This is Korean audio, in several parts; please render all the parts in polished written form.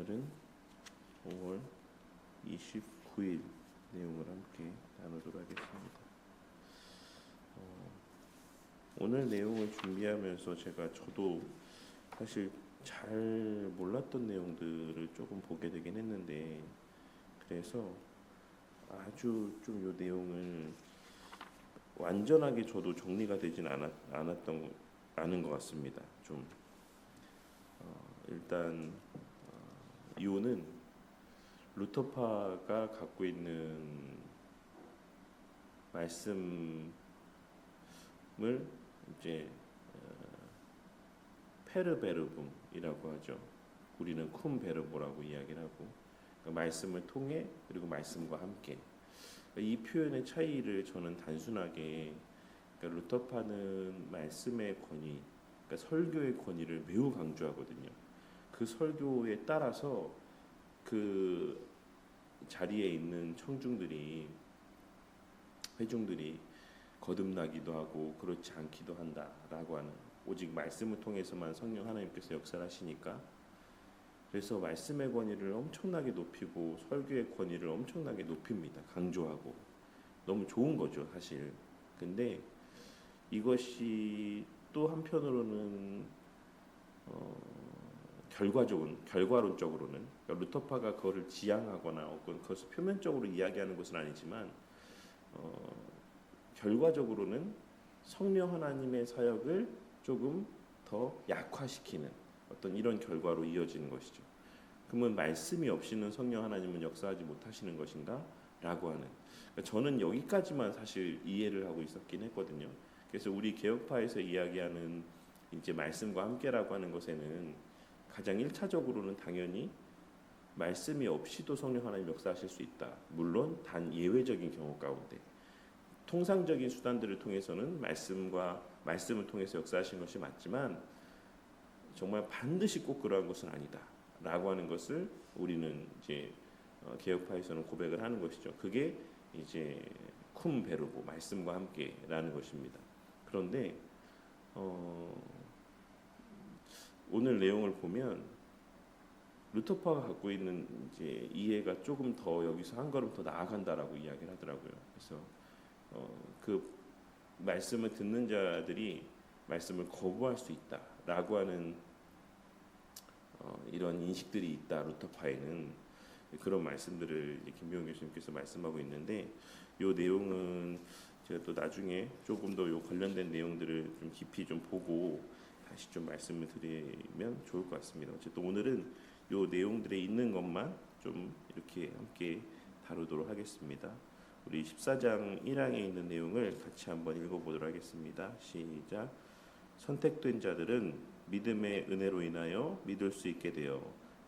오늘은 5월 29일 내용을 함께 나누도록 하겠습니다. 오늘 내용을 준비하면서 저도 사실 잘 몰랐던 내용들을 조금 보게 되긴 했는데, 그래서 아주 좀 이 내용을 완전하게 저도 정리가 되진 않은 것 같습니다. 좀 일단 이유는 루터파가 갖고 있는 말씀을 이제 페르베르붐이라고 하죠. 우리는 쿰베르보라고 이야기를 하고, 그러니까 말씀을 통해 그리고 말씀과 함께, 이 표현의 차이를 저는 단순하게, 그러니까 루터파는 말씀의 권위, 그러니까 설교의 권위를 매우 강조하거든요. 그 설교에 따라서 그 자리에 있는 회중들이 거듭나기도 하고 그렇지 않기도 한다라고 하는, 오직 말씀을 통해서만 성령 하나님께서 역사를 하시니까, 그래서 말씀의 권위를 엄청나게 높이고 설교의 권위를 엄청나게 높입니다. 강조하고. 너무 좋은 거죠, 사실. 근데 이것이 또 한편으로는 결과론적으로는, 그러니까 루터파가 그거를 지향하거나 혹은 그것을 표면적으로 이야기하는 것은 아니지만, 결과적으로는 성령 하나님의 사역을 조금 더 약화시키는 어떤 이런 결과로 이어지는 것이죠. 그러면 말씀이 없이는 성령 하나님은 역사하지 못하시는 것인가? 라고 하는, 그러니까 저는 여기까지만 사실 이해를 하고 있었긴 했거든요. 그래서 우리 개혁파에서 이야기하는 이제 말씀과 함께라고 하는 것에는 가장 1차적으로는 당연히 말씀이 없이도 성령 하나님 역사하실 수 있다. 물론 단 예외적인 경우 가운데, 통상적인 수단들을 통해서는 말씀을 통해서 역사하신 것이 맞지만 정말 반드시 꼭 그러한 것은 아니다라고 하는 것을 우리는 이제 개혁파에서는 고백을 하는 것이죠. 그게 이제 쿰베르보, 말씀과 함께라는 것입니다. 그런데 오늘 내용을 보면 루터파가 갖고 있는 이제 이해가 조금 더 여기서 한 걸음 더 나아간다라고 이야기를 하더라고요. 그래서 그 말씀을 듣는 자들이 말씀을 거부할 수 있다라고 하는 이런 인식들이 있다. 루터파에는 그런 말씀들을 김병훈 교수님께서 말씀하고 있는데, 이 내용은 제가 또 나중에 조금 더 요 관련된 내용들을 좀 깊이 좀 보고 다시 좀 말씀을 드리면 좋을 것 같습니다. 어쨌든 오늘은 요 내용들에 있는 것만 좀 이렇게 함께 다루도록 하겠습니다. 우리 14장 1항에 있는 내용을 같이 한번 읽어보도록 하겠습니다. 시작. 선택된 자들은 믿음의 은혜로 인하여 믿을 수 있게 되어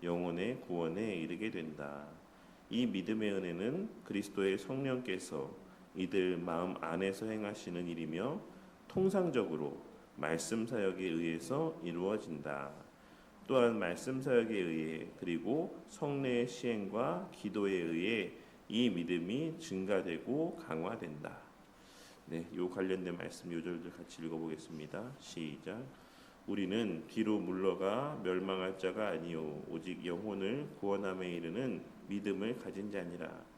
영혼의 구원에 이르게 된다. 이 믿음의 은혜는 그리스도의 성령께서 이들 마음 안에서 행하시는 일이며 통상적으로 말씀 사역에 의해서 이루어진다. 또한 말씀 사역에 의해 그리고 성례의 시행과 기도에 의해 이 믿음이 증가되고 강화된다. 네, 요 관련된 말씀 요절들 같이 읽어보겠습니다. 시작. 우리는 뒤로 물러가 멸망할 자가 아니요 오직 영혼을 구원함에 이르는 믿음을 가진 자니라.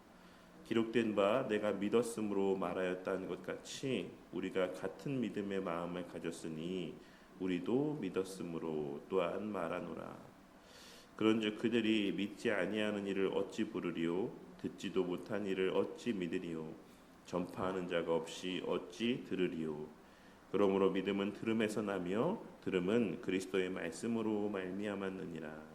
기록된 바 내가 믿었으므로 말하였다는 것 같이 우리가 같은 믿음의 마음을 가졌으니 우리도 믿었으므로 또한 말하노라. 그런즉 그들이 믿지 아니하는 이를 어찌 부르리요 듣지도 못한 이를 어찌 믿으리요 전파하는 자가 없이 어찌 들으리요. 그러므로 믿음은 들음에서 나며 들음은 그리스도의 말씀으로 말미암았느니라.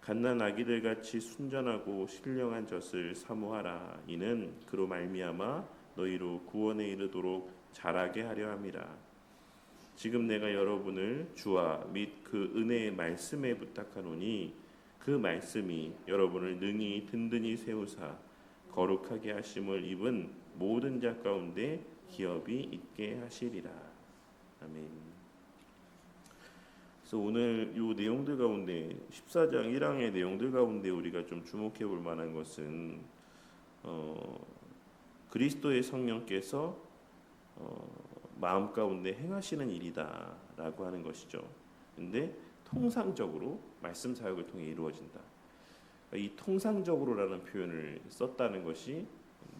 갓난 아기들 같이 순전하고 신령한 젖을 사모하라. 이는 그로 말미암아 너희로 구원에 이르도록 자라게 하려 함이라. 지금 내가 여러분을 주와 및 그 은혜의 말씀에 부탁하노니 그 말씀이 여러분을 능히 든든히 세우사 거룩하게 하심을 입은 모든 자 가운데 기업이 있게 하시리라. 아멘. 그래서 오늘 이 내용들 가운데 14장 1항의 내용들 가운데 우리가 좀 주목해 볼 만한 것은 그리스도의 성령께서 마음 가운데 행하시는 일이다라고 하는 것이죠. 근데 통상적으로 말씀 사역을 통해 이루어진다. 이 통상적으로라는 표현을 썼다는 것이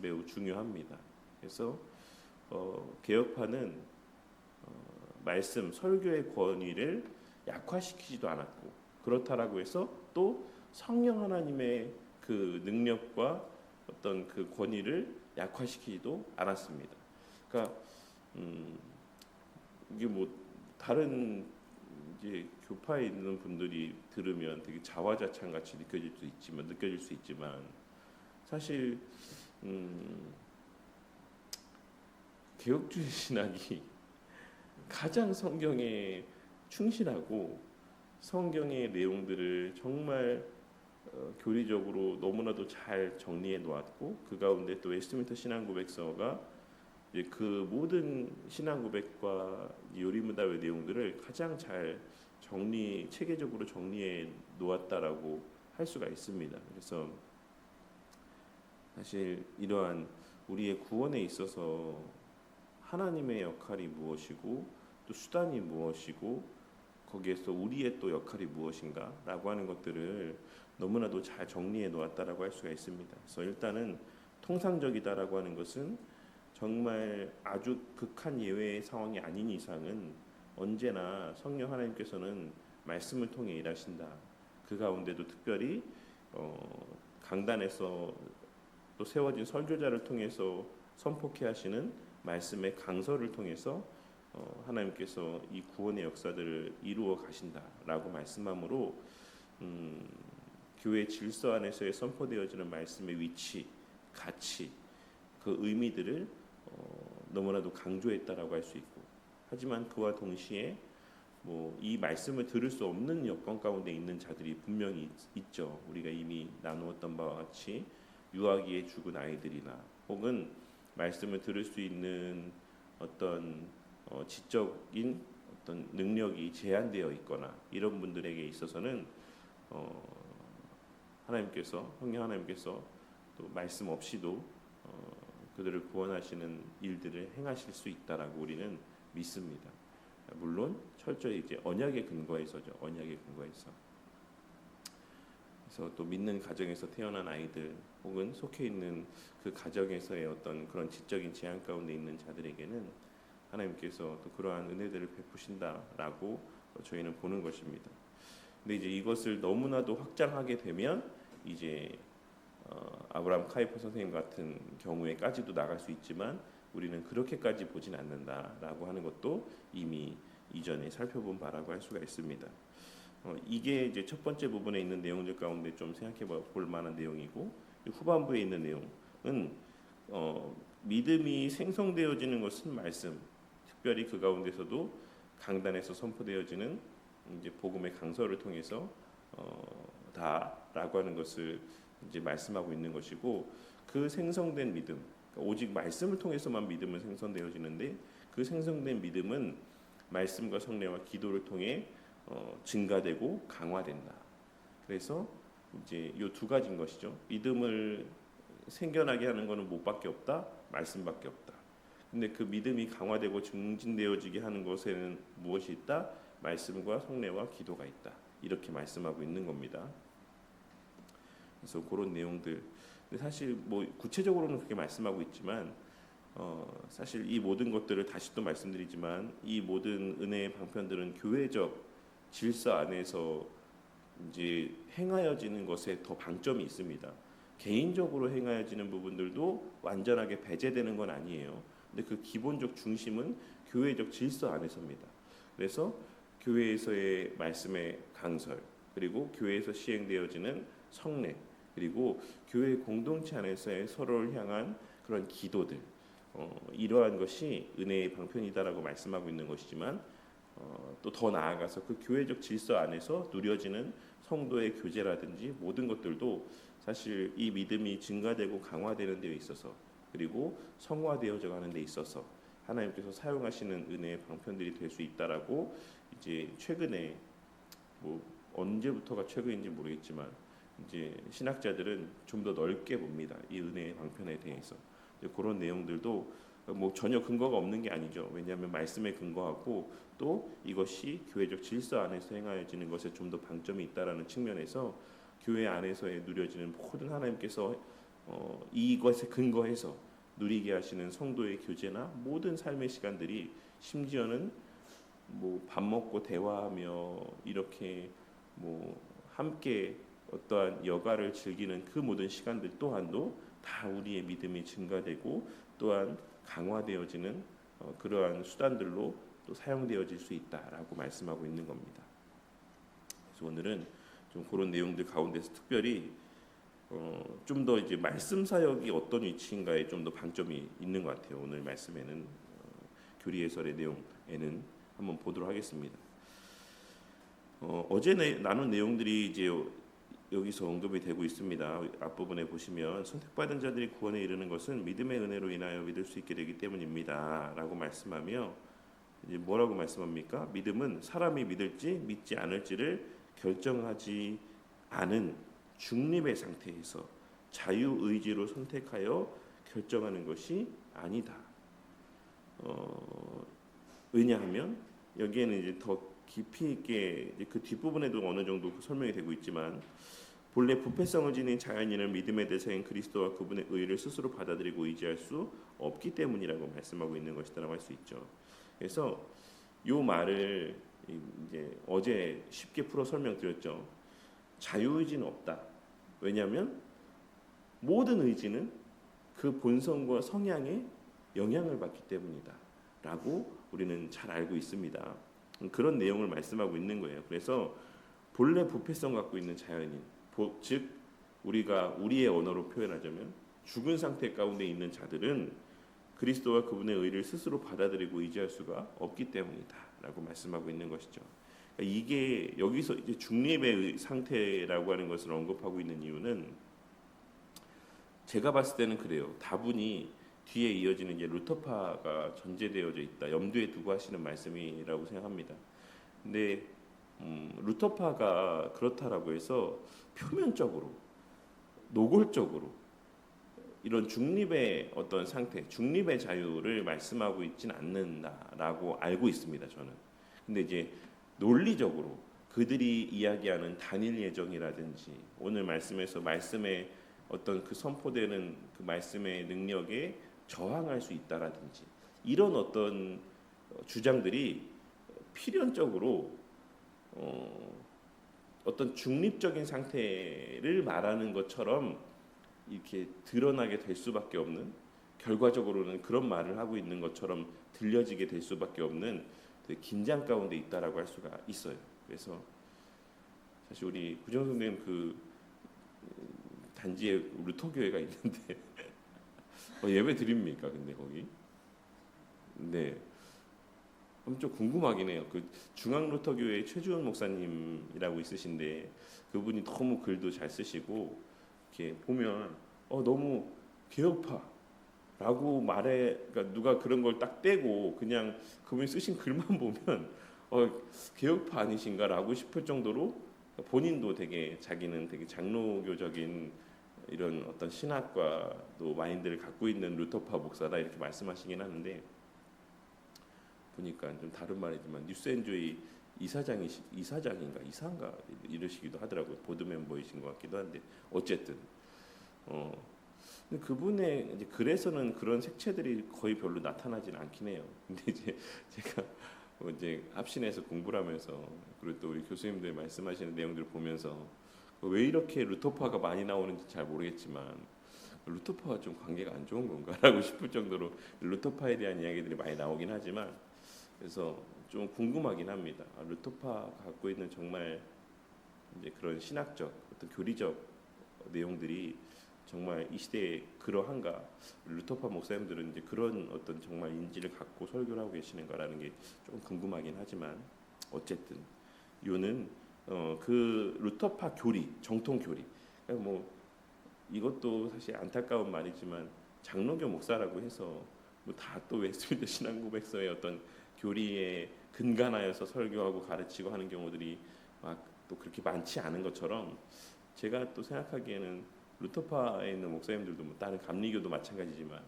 매우 중요합니다. 그래서 개혁파는 말씀 설교의 권위를 약화시키지도 않았고, 그렇다라고 해서 또 성령 하나님의 그 능력과 어떤 그 권위를 약화시키지도 않았습니다. 그러니까 이게 뭐 다른 이제 교파에 있는 분들이 들으면 되게 자화자찬 같이 느껴질 수 있지만 사실 개혁주의 신학이 가장 성경에 충실하고 성경의 내용들을 정말 교리적으로 너무나도 잘 정리해 놓았고, 그 가운데 또 웨스트민스터 신앙고백서가 이제 그 모든 신앙고백과 요리문답의 내용들을 가장 잘 체계적으로 정리해 놓았다라고 할 수가 있습니다. 그래서 사실 이러한 우리의 구원에 있어서 하나님의 역할이 무엇이고 또 수단이 무엇이고 거기에서 우리의 또 역할이 무엇인가라고 하는 것들을 너무나도 잘 정리해 놓았다라고 할 수가 있습니다. 그래서 일단은 통상적이다라고 하는 것은 정말 아주 극한 예외의 상황이 아닌 이상은 언제나 성령 하나님께서는 말씀을 통해 일하신다. 그 가운데도 특별히 강단에서 또 세워진 설교자를 통해서 선포케 하시는 말씀의 강서를 통해서 하나님께서 이 구원의 역사들을 이루어 가신다라고 말씀함으로 교회 질서 안에서의 선포되어지는 말씀의 위치, 가치, 그 의미들을 너무나도 강조했다라고 할 수 있고, 하지만 그와 동시에 뭐 이 말씀을 들을 수 없는 여건 가운데 있는 자들이 분명히 있죠. 우리가 이미 나누었던 바와 같이 유아기에 죽은 아이들이나 혹은 말씀을 들을 수 있는 어떤 지적인 어떤 능력이 제한되어 있거나 이런 분들에게 있어서는 성령 하나님께서 또 말씀 없이도 그들을 구원하시는 일들을 행하실 수 있다라고 우리는 믿습니다. 물론 철저히 이제 언약의 근거에서죠. 언약의 근거에서. 그래서 또 믿는 가정에서 태어난 아이들 혹은 속해 있는 그 가정에서의 어떤 그런 지적인 제한 가운데 있는 자들에게는 하나님께서 또 그러한 은혜들을 베푸신다라고 저희는 보는 것입니다. 근데 이제 이것을 너무나도 확장하게 되면 이제 아브라함 카이퍼 선생님 같은 경우에까지도 나갈 수 있지만 우리는 그렇게까지 보진 않는다라고 하는 것도 이미 이전에 살펴본 바라고 할 수가 있습니다. 이게 이제 첫 번째 부분에 있는 내용들 가운데 좀 생각해 볼 만한 내용이고, 후반부에 있는 내용은 믿음이 생성되어지는 것은 말씀, 특별히 그 가운데서도 강단에서 선포되어지는 이제 복음의 강서를 통해서 다라고 하는 것을 이제 말씀하고 있는 것이고, 그 생성된 믿음, 그러니까 오직 말씀을 통해서만 믿음은 생성되어지는데 그 생성된 믿음은 말씀과 성례와 기도를 통해 증가되고 강화된다. 그래서 이제 이 두 가지인 것이죠. 믿음을 생겨나게 하는 것은 못밖에 없다, 말씀밖에 없다. 근데 그 믿음이 강화되고 증진되어지게 하는 것에는 무엇이 있다? 말씀과 성례와 기도가 있다. 이렇게 말씀하고 있는 겁니다. 그래서 그런 내용들. 근데 사실 뭐 구체적으로는 그렇게 말씀하고 있지만 사실 이 모든 것들을 다시 또 말씀드리지만 이 모든 은혜의 방편들은 교회적 질서 안에서 이제 행하여지는 것에 더 방점이 있습니다. 개인적으로 행하여지는 부분들도 완전하게 배제되는 건 아니에요. 근데 그 기본적 중심은 교회적 질서 안에서입니다. 그래서 교회에서의 말씀의 강설, 그리고 교회에서 시행되어지는 성례, 그리고 교회 공동체 안에서의 서로를 향한 그런 기도들, 이러한 것이 은혜의 방편이다라고 말씀하고 있는 것이지만 또 더 나아가서 그 교회적 질서 안에서 누려지는 성도의 교제라든지 모든 것들도 사실 이 믿음이 증가되고 강화되는 데 있어서, 그리고 성화되어져 가는 데 있어서 하나님께서 사용하시는 은혜의 방편들이 될 수 있다라고 이제 최근에 뭐 언제부터가 최근인지 모르겠지만 이제 신학자들은 좀 더 넓게 봅니다. 이 은혜의 방편에 대해서 그런 내용들도 뭐 전혀 근거가 없는 게 아니죠. 왜냐하면 말씀에 근거하고 또 이것이 교회적 질서 안에서 행하여지는 것에 좀 더 방점이 있다라는 측면에서 교회 안에서의 누려지는 모든 하나님께서 이것에 근거해서 누리게 하시는 성도의 교제나 모든 삶의 시간들이 심지어는 뭐 밥 먹고 대화하며 이렇게 뭐 함께 어떠한 여가를 즐기는 그 모든 시간들 또한도 다 우리의 믿음이 증가되고 또한 강화되어지는 그러한 수단들로 또 사용되어질 수 있다라고 말씀하고 있는 겁니다. 그래서 오늘은 좀 그런 내용들 가운데서 특별히 좀 더 이제 말씀 사역이 어떤 위치인가에 좀 더 방점이 있는 것 같아요. 오늘 말씀에는 교리 해설의 내용에는 한번 보도록 하겠습니다. 어제 나눈 내용들이 이제 여기서 언급이 되고 있습니다. 앞부분에 보시면 선택받은 자들이 구원에 이르는 것은 믿음의 은혜로 인하여 믿을 수 있게 되기 때문입니다라고 말씀하며 이제 뭐라고 말씀합니까? 믿음은 사람이 믿을지 믿지 않을지를 결정하지 않은 중립의 상태에서 자유 의지로 선택하여 결정하는 것이 아니다. 왜냐하면 여기에는 이제 더 깊이 있게 그 뒷부분에도 어느 정도 설명이 되고 있지만 본래 부패성을 지닌 자연인은 믿음의 대상인 그리스도와 그분의 의를 스스로 받아들이고 의지할 수 없기 때문이라고 말씀하고 있는 것이다라고 할 수 있죠. 그래서 이 말을 이제 어제 쉽게 풀어 설명드렸죠. 자유의지는 없다. 왜냐하면 모든 의지는 그 본성과 성향에 영향을 받기 때문이다. 라고 우리는 잘 알고 있습니다. 그런 내용을 말씀하고 있는 거예요. 그래서 본래 부패성 갖고 있는 자연인, 즉 우리가 우리의 언어로 표현하자면 죽은 상태 가운데 있는 자들은 그리스도와 그분의 의를 스스로 받아들이고 의지할 수가 없기 때문이다라고 말씀하고 있는 것이죠. 그러니까 이게 여기서 이제 중립의 상태라고 하는 것을 언급하고 있는 이유는 제가 봤을 때는 그래요. 다분히 뒤에 이어지는 이제 루터파가 전제되어져 있다. 염두에 두고 하시는 말씀이라고 생각합니다. 근데 루터파가 그렇다라고 해서 표면적으로 노골적으로 이런 중립의 어떤 상태, 중립의 자유를 말씀하고 있지는 않는다라고 알고 있습니다. 저는. 근데 이제 논리적으로 그들이 이야기하는 단일 예정이라든지 오늘 말씀에서 말씀의 어떤 그 선포되는 그 말씀의 능력에 저항할 수 있다라든지 이런 어떤 주장들이 필연적으로 어떤 중립적인 상태를 말하는 것처럼 이렇게 드러나게 될 수밖에 없는, 결과적으로는 그런 말을 하고 있는 것처럼 들려지게 될 수밖에 없는 긴장 가운데 있다라고 할 수가 있어요. 그래서 사실 우리 구정 선생님 그 단지에 루터교회가 있는데 예배 드립니까? 근데 거기 네. 좀 궁금하긴 해요. 그 중앙루터교회 최주원 목사님이라고 있으신데 그분이 너무 글도 잘 쓰시고 이렇게 보면 너무 개혁파라고 말해, 그러니까 누가 그런 걸 딱 떼고 그냥 그분이 쓰신 글만 보면 개혁파 아니신가라고 싶을 정도로 본인도 되게 자기는 되게 장로교적인 이런 어떤 신학과 또 마인드를 갖고 있는 루터파 목사다 이렇게 말씀하시긴 하는데 보니까 좀 다른 말이지만 뉴스엔조이 이사장인가 이사인가 이러시기도 하더라고요. 보드 멤버이신 것 같기도 한데 어쨌든 근데 그분의 이제 글에서는 그런 색채들이 거의 별로 나타나진 않긴 해요. 근데 이제 제가 이제 합신에서 공부를 하면서 그리고 또 우리 교수님들 말씀하시는 내용들을 보면서 왜 이렇게 루터파가 많이 나오는지 잘 모르겠지만 루터파와 좀 관계가 안 좋은 건가라고 싶을 정도로 루터파에 대한 이야기들이 많이 나오긴 하지만 그래서 좀 궁금하긴 합니다. 루터파가 갖고 있는 정말 이제 그런 신학적 어떤 교리적 내용들이 정말 이 시대에 그러한가? 루터파 목사님들은 이제 그런 어떤 정말 인지를 갖고 설교를 하고 계시는가라는 게 좀 궁금하긴 하지만 어쨌든 요는 그 루터파 교리, 정통 교리. 그러니까 뭐 이것도 사실 안타까운 말이지만 장로교 목사라고 해서 뭐 다 또 웨스트민스터 신앙고백서의 어떤 교리에 근간하여서 설교하고 가르치고 하는 경우들이 막 또 그렇게 많지 않은 것처럼 제가 또 생각하기에는 루터파에 있는 목사님들도 뭐 다른 감리교도 마찬가지지만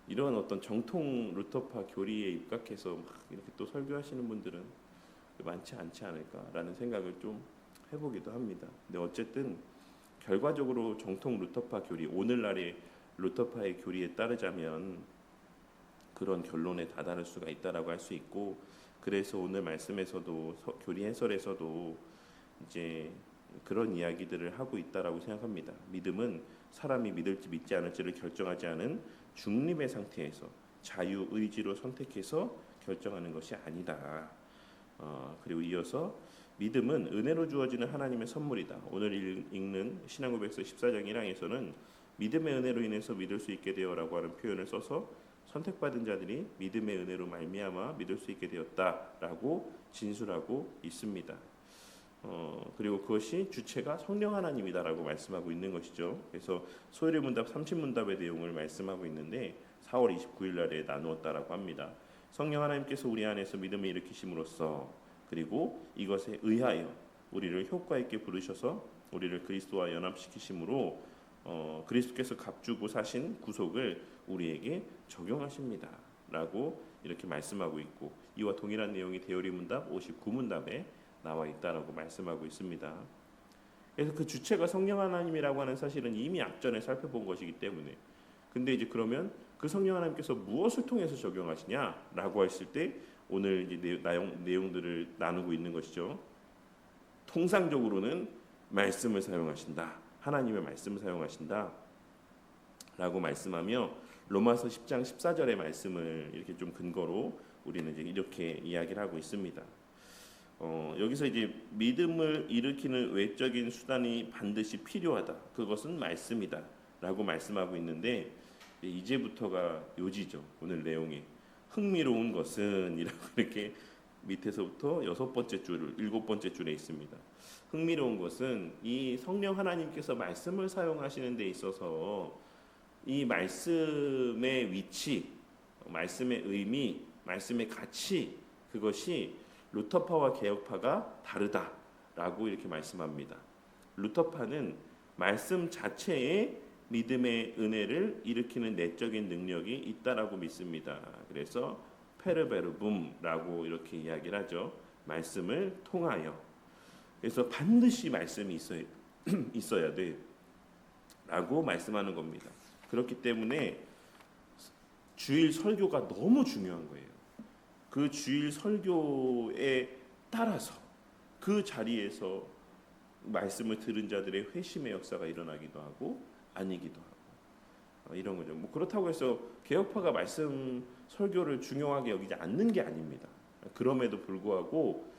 이런 어떤 정통 루터파 교리에 입각해서 막 이렇게 또 설교하시는 분들은 많지 않지 않을까라는 생각을 좀 해보기도 합니다. 근데 어쨌든 결과적으로 정통 루터파 교리, 오늘날의 루터파의 교리에 따르자면 그런 결론에 다다를 수가 있다라고 할 수 있고, 그래서 오늘 말씀에서도 교리 해설에서도 이제 그런 이야기들을 하고 있다라고 생각합니다. 믿음은 사람이 믿을지 믿지 않을지를 결정하지 않은 중립의 상태에서 자유 의지로 선택해서 결정하는 것이 아니다. 그리고 이어서 믿음은 은혜로 주어지는 하나님의 선물이다. 오늘 읽는 신앙고백서 14장 1항에서는 믿음의 은혜로 인해서 믿을 수 있게 되어라고 하는 표현을 써서 선택받은 자들이 믿음의 은혜로 말미암아 믿을 수 있게 되었다라고 진술하고 있습니다. 그리고 그것이 주체가 성령 하나님이다라고 말씀하고 있는 것이죠. 그래서 소요리 문답 30문답의 내용을 말씀하고 있는데 4월 29일 날에 나누었다라고 합니다. 성령 하나님께서 우리 안에서 믿음을 일으키심으로써, 그리고 이것에 의하여 우리를 효과 있게 부르셔서 우리를 그리스도와 연합시키심으로 그리스도께서 값주고 사신 구속을 우리에게 적용하십니다 라고 이렇게 말씀하고 있고, 이와 동일한 내용이 대요리 문답 59문답에 나와 있다라고 말씀하고 있습니다. 그래서 그 주체가 성령 하나님이라고 하는 사실은 이미 앞전에 살펴본 것이기 때문에, 근데 이제 그러면 그 성령 하나님께서 무엇을 통해서 적용하시냐라고 했을 때 오늘 이제 내용들을 나누고 있는 것이죠. 통상적으로는 말씀을 사용하신다. 하나님의 말씀을 사용하신다. 라고 말씀하며 로마서 10장 14절의 말씀을 이렇게 좀 근거로 우리는 이제 이렇게 이야기를 하고 있습니다. 여기서 이제 믿음을 일으키는 외적인 수단이 반드시 필요하다. 그것은 말씀이다. 라고 말씀하고 있는데, 이제부터가 요지죠. 오늘 내용이. 흥미로운 것은 이라고 이렇게 밑에서부터 6번째 줄, 7번째 줄에 있습니다. 흥미로운 것은 이 성령 하나님께서 말씀을 사용하시는 데 있어서 이 말씀의 위치, 말씀의 의미, 말씀의 가치, 그것이 루터파와 개혁파가 다르다라고 이렇게 말씀합니다. 루터파는 말씀 자체에 믿음의 은혜를 일으키는 내적인 능력이 있다라고 믿습니다. 그래서 페르베르붐라고 이렇게 이야기를 하죠. 말씀을 통하여. 그래서 반드시 말씀이 있어야 돼 라고 말씀하는 겁니다. 그렇기 때문에 주일 설교가 너무 중요한 거예요. 그 주일 설교에 따라서 그 자리에서 말씀을 들은 자들의 회심의 역사가 일어나기도 하고 아니기도 하고 이런 거죠. 뭐 그렇다고 해서 개혁파가 말씀 설교를 중요하게 여기지 않는 게 아닙니다. 그럼에도 불구하고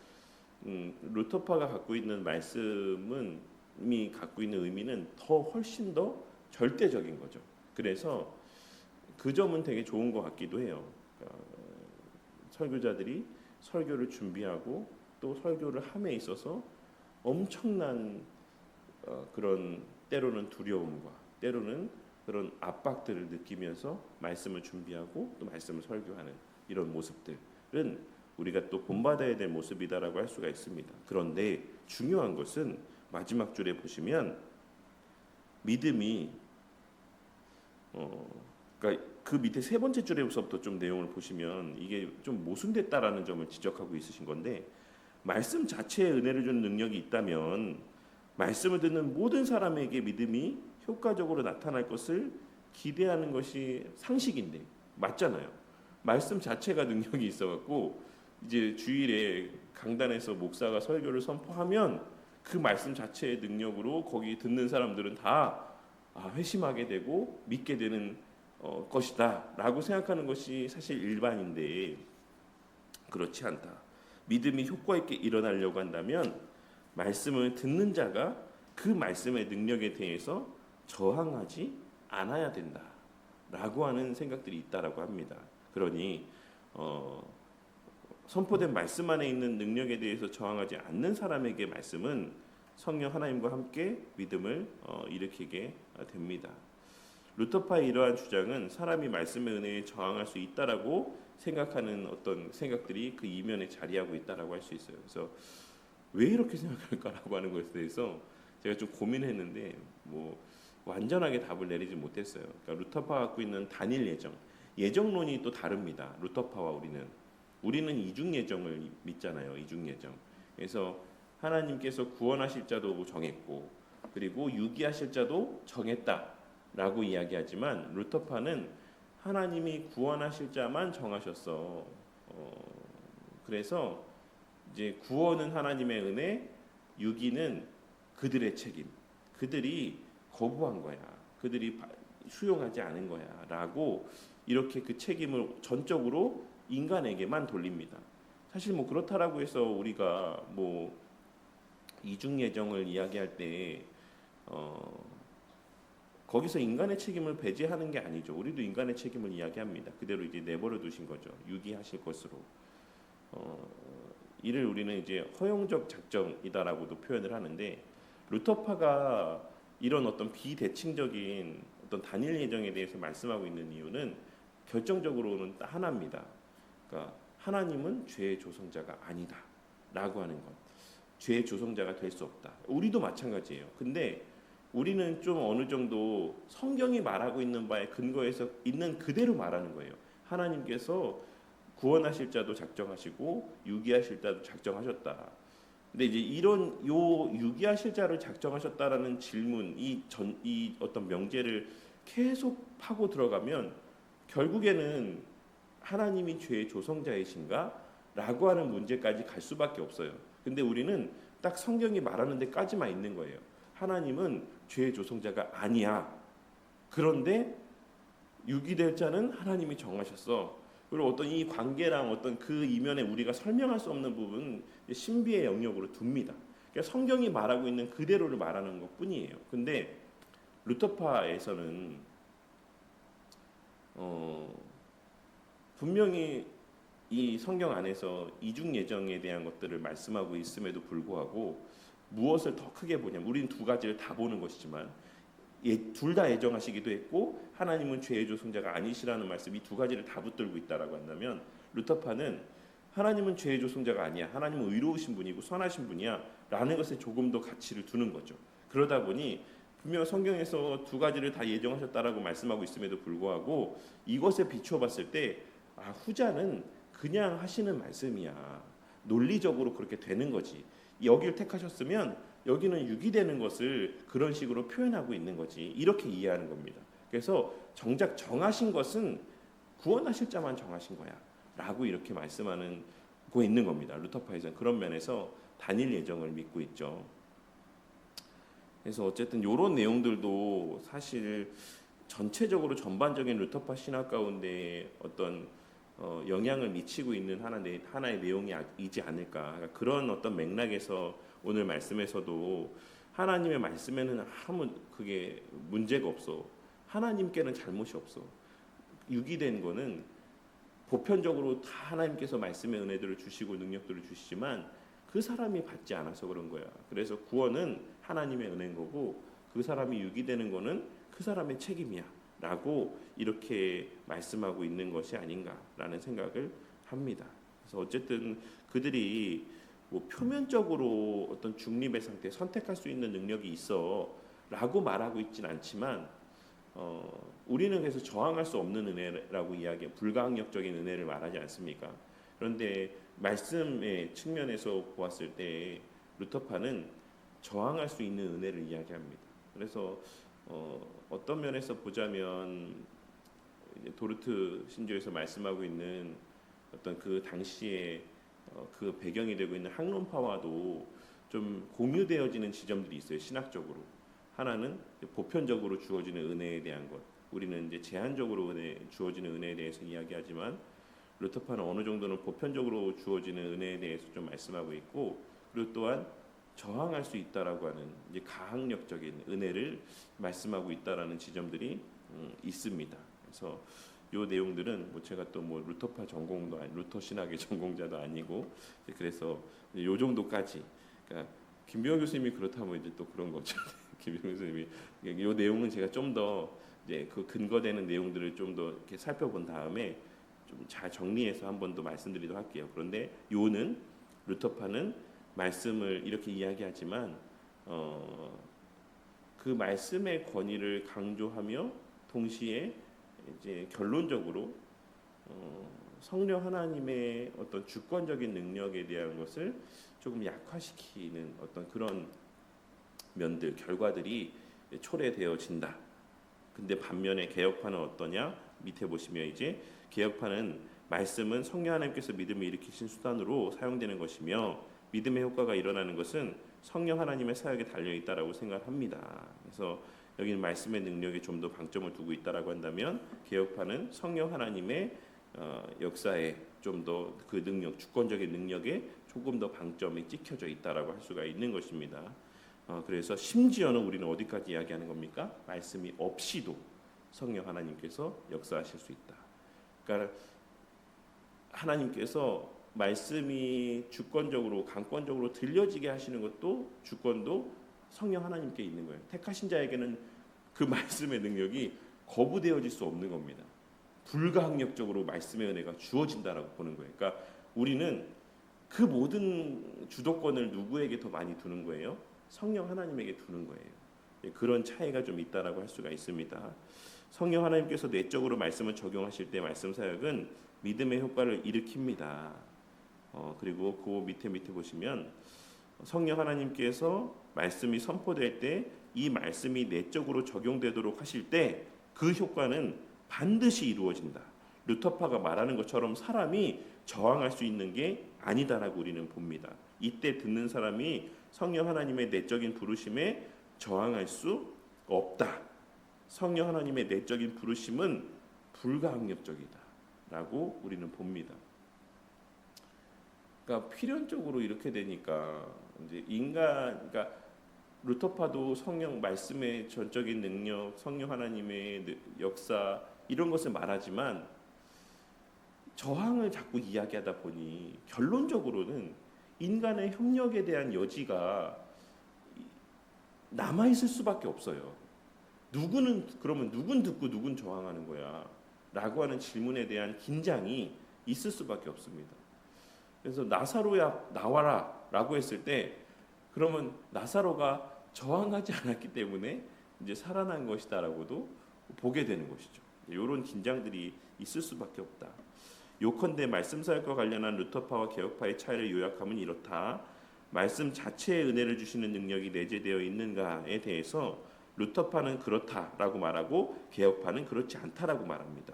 루터파가 갖고 있는 말씀은 이미 갖고 있는 의미는 훨씬 더 절대적인 거죠. 그래서 그 점은 되게 좋은 것 같기도 해요. 설교자들이 설교를 준비하고 또 설교를 함에 있어서 엄청난 그런 때로는 두려움과 때로는 그런 압박들을 느끼면서 말씀을 준비하고 또 말씀을 설교하는 이런 모습들은 우리가 또 본받아야 될 모습이다라고 할 수가 있습니다. 그런데 중요한 것은 마지막 줄에 보시면 믿음이 그러니까 그 밑에 세 번째 줄에서부터 좀 내용을 보시면 이게 좀 모순됐다라는 점을 지적하고 있으신 건데, 말씀 자체에 은혜를 주는 능력이 있다면 말씀을 듣는 모든 사람에게 믿음이 효과적으로 나타날 것을 기대하는 것이 상식인데 맞잖아요. 말씀 자체가 능력이 있어갖고 이제 주일에 강단에서 목사가 설교를 선포하면 그 말씀 자체의 능력으로 거기 듣는 사람들은 다 회심하게 되고 믿게 되는 것이다 라고 생각하는 것이 사실 일반인데, 그렇지 않다. 믿음이 효과 있게 일어나려고 한다면 말씀을 듣는 자가 그 말씀의 능력에 대해서 저항하지 않아야 된다 라고 하는 생각들이 있다라고 합니다. 그러니 선포된 말씀 안에 있는 능력에 대해서 저항하지 않는 사람에게 말씀은 성령 하나님과 함께 믿음을 일으키게 됩니다. 루터파의 이러한 주장은 사람이 말씀의 은혜에 저항할 수 있다라고 생각하는 어떤 생각들이 그 이면에 자리하고 있다라고 할 수 있어요. 그래서 왜 이렇게 생각할까라고 하는 것에 대해서 제가 좀 고민했는데 뭐 완전하게 답을 내리지 못했어요. 그러니까 루터파가 갖고 있는 단일 예정, 예정론이 또 다릅니다. 루터파와 우리는 이중 예정을 믿잖아요. 이중 예정. 그래서 하나님께서 구원하실 자도 정했고 그리고 유기하실 자도 정했다라고 이야기하지만 루터파는 하나님이 구원하실 자만 정하셨어. 그래서 이제 구원은 하나님의 은혜, 유기는 그들의 책임. 그들이 거부한 거야. 그들이 수용하지 않은 거야라고 이렇게 그 책임을 전적으로 인간에게만 돌립니다. 사실 뭐 그렇다라고 해서 우리가 뭐 이중 예정을 이야기할 때 거기서 인간의 책임을 배제하는 게 아니죠. 우리도 인간의 책임을 이야기합니다. 그대로 이제 내버려 두신 거죠. 유기하실 것으로. 이를 우리는 이제 허용적 작정이다라고도 표현을 하는데 루터파가 이런 어떤 비대칭적인 어떤 단일 예정에 대해서 말씀하고 있는 이유는 결정적으로는 딱 하나입니다. 그러니까 하나님은 죄의 조성자가 아니다라고 하는 것. 죄의 조성자가 될 수 없다. 우리도 마찬가지예요. 근데 우리는 좀 어느 정도 성경이 말하고 있는 바에 근거해서 있는 그대로 말하는 거예요. 하나님께서 구원하실 자도 작정하시고 유기하실 자도 작정하셨다. 근데 이제 이런 요 유기하실 자를 작정하셨다라는 질문, 이 어떤 명제를 계속 파고 들어가면 결국에는 하나님이 죄의 조성자이신가?라고 하는 문제까지 갈 수밖에 없어요. 근데 우리는 딱 성경이 말하는 데까지만 있는 거예요. 하나님은 죄의 조성자가 아니야. 그런데 유기될 자는 하나님이 정하셨어. 그리고 어떤 이 관계랑 어떤 그 이면에 우리가 설명할 수 없는 부분 신비의 영역으로 둡니다. 그러니까 성경이 말하고 있는 그대로를 말하는 것뿐이에요. 근데 루터파에서는 분명히 이 성경 안에서 이중 예정에 대한 것들을 말씀하고 있음에도 불구하고 무엇을 더 크게 보냐면 우리는 두 가지를 다 보는 것이지만 둘 다 예정하시기도 했고 하나님은 죄의 조성자가 아니시라는 말씀 이 두 가지를 다 붙들고 있다라고 한다면 루터파는 하나님은 죄의 조성자가 아니야. 하나님은 의로우신 분이고 선하신 분이야. 라는 것에 조금 더 가치를 두는 거죠. 그러다 보니 분명 성경에서 두 가지를 다 예정하셨다라고 말씀하고 있음에도 불구하고 이것에 비추어 봤을 때 후자는 그냥 하시는 말씀이야. 논리적으로 그렇게 되는 거지. 여기를 택하셨으면 여기는 유기되는 것을 그런 식으로 표현하고 있는 거지. 이렇게 이해하는 겁니다. 그래서 정작 정하신 것은 구원하실 자만 정하신 거야. 라고 이렇게 말씀하고 있는 겁니다. 루터파에서는 그런 면에서 단일 예정을 믿고 있죠. 그래서 어쨌든 이런 내용들도 사실 전체적으로 전반적인 루터파 신학 가운데 어떤 영향을 미치고 있는 하나의 내용이지 않을까. 그러니까 그런 어떤 맥락에서 오늘 말씀에서도 하나님의 말씀에는 아무 그게 문제가 없어. 하나님께는 잘못이 없어. 유기된 거는 보편적으로 다 하나님께서 말씀의 은혜들을 주시고 능력들을 주시지만 그 사람이 받지 않아서 그런 거야. 그래서 구원은 하나님의 은혜인 거고 그 사람이 유기되는 거는 그 사람의 책임이야. 라고 이렇게 말씀하고 있는 것이 아닌가라는 생각을 합니다. 그래서 어쨌든 그들이 뭐 표면적으로 어떤 중립의 상태, 선택할 수 있는 능력이 있어라고 말하고 있진 않지만 우리는 그래서 저항할 수 없는 은혜라고 불가항력적인 은혜를 말하지 않습니까? 그런데 말씀의 측면에서 보았을 때 루터파는 저항할 수 있는 은혜를 이야기합니다. 그래서 어떤 면에서 보자면 도르트 신조에서 말씀하고 있는 어떤 그 당시에 그 배경이 되고 있는 학론파와도 좀 공유되어지는 지점들이 있어요. 신학적으로 하나는 보편적으로 주어지는 은혜에 대한 것, 우리는 이제 제한적으로 주어지는 은혜에 대해서 이야기하지만 루터파는 어느 정도는 보편적으로 주어지는 은혜에 대해서 좀 말씀하고 있고 그리고 또한 저항할 수 있다라고 하는 이제 가항력적인 은혜를 말씀하고 있다라는 지점들이 있습니다. 그래서 이 내용들은 뭐 제가 또 뭐 루터파 전공도 루터 신학의 전공자도 아니고 그래서 요 정도까지. 그러니까 김병호 교수님이 그렇다면 이제 또 그런 거죠. 김병호 교수님이 이 내용은 제가 좀 더 이제 그 근거되는 내용들을 좀 더 이렇게 살펴본 다음에 좀 잘 정리해서 한 번 더 말씀드리도록 할게요. 그런데 요는 루터파는 말씀을 이렇게 이야기하지만 그 말씀의 권위를 강조하며 동시에 이제 결론적으로 성령 하나님의 어떤 주권적인 능력에 대한 것을 조금 약화시키는 어떤 그런 면들, 결과들이 초래되어진다. 근데 반면에 개혁파는 어떠냐? 밑에 보시면 이제 개혁파는 말씀은 성령 하나님께서 믿음을 일으키신 수단으로 사용되는 것이며 믿음의 효과가 일어나는 것은 성령 하나님의 사역에 달려 있다라고 생각합니다. 그래서 여기는 말씀의 능력에 좀 더 방점을 두고 있다라고 한다면 개혁파는 성령 하나님의 역사에 좀 더 그 능력, 주권적인 능력에 조금 더 방점이 찍혀져 있다라고 할 수가 있는 것입니다. 그래서 심지어는 우리는 어디까지 이야기하는 겁니까? 말씀이 없이도 성령 하나님께서 역사하실 수 있다. 그러니까 하나님께서 말씀이 주권적으로 강권적으로 들려지게 하시는 것도 주권도 성령 하나님께 있는 거예요. 택하신 자에게는 그 말씀의 능력이 거부되어질 수 없는 겁니다. 불가항력적으로 말씀의 은혜가 주어진다라고 보는 거예요. 그러니까 우리는 그 모든 주도권을 누구에게 더 많이 두는 거예요? 성령 하나님에게 두는 거예요. 그런 차이가 좀 있다라고 할 수가 있습니다. 성령 하나님께서 내적으로 말씀을 적용하실 때 말씀 사역은 믿음의 효과를 일으킵니다. 그리고 그 밑에 보시면 성령 하나님께서 말씀이 선포될 때 이 말씀이 내적으로 적용되도록 하실 때 그 효과는 반드시 이루어진다. 루터파가 말하는 것처럼 사람이 저항할 수 있는 게 아니다라고 우리는 봅니다. 이때 듣는 사람이 성령 하나님의 내적인 부르심에 저항할 수 없다. 성령 하나님의 내적인 부르심은 불가항력적이다라고 우리는 봅니다. 그러니까 필연적으로 이렇게 되니까 이제 그러니까 루터파도 성령 말씀의 전적인 능력, 성령 하나님의 역사 이런 것을 말하지만 저항을 자꾸 이야기하다 보니 결론적으로는 인간의 협력에 대한 여지가 남아 있을 수밖에 없어요. 그러면 누군 듣고 누군 저항하는 거야? 라고 하는 질문에 대한 긴장이 있을 수밖에 없습니다. 그래서 나사로야 나와라 라고 했을 때 그러면 나사로가 저항하지 않았기 때문에 이제 살아난 것이다라고도 보게 되는 것이죠. 이런 긴장들이 있을 수밖에 없다. 요컨대 말씀 사역과 관련한 루터파와 개혁파의 차이를 요약하면 이렇다. 말씀 자체의 은혜를 주시는 능력이 내재되어 있는가에 대해서 루터파는 그렇다라고 말하고 개혁파는 그렇지 않다라고 말합니다.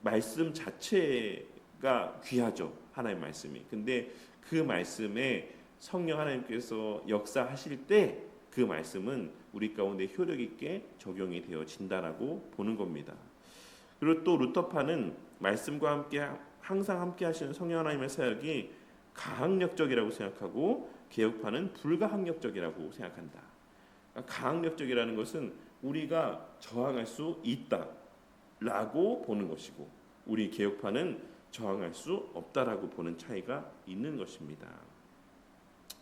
말씀 자체가 귀하죠. 하나님의 말씀이. 근데 그 말씀에 성령 하나님께서 역사하실 때 그 말씀은 우리 가운데 효력 있게 적용이 되어진다라고 보는 겁니다. 그리고 또 루터파는 말씀과 함께 항상 함께 하시는 성령 하나님의 사역이 가항력적이라고 생각하고 개혁파는 불가항력적이라고 생각한다. 가항력적이라는 것은 우리가 저항할 수 있다라고 보는 것이고 우리 개혁파는 저항할 수 없다라고 보는 차이가 있는 것입니다.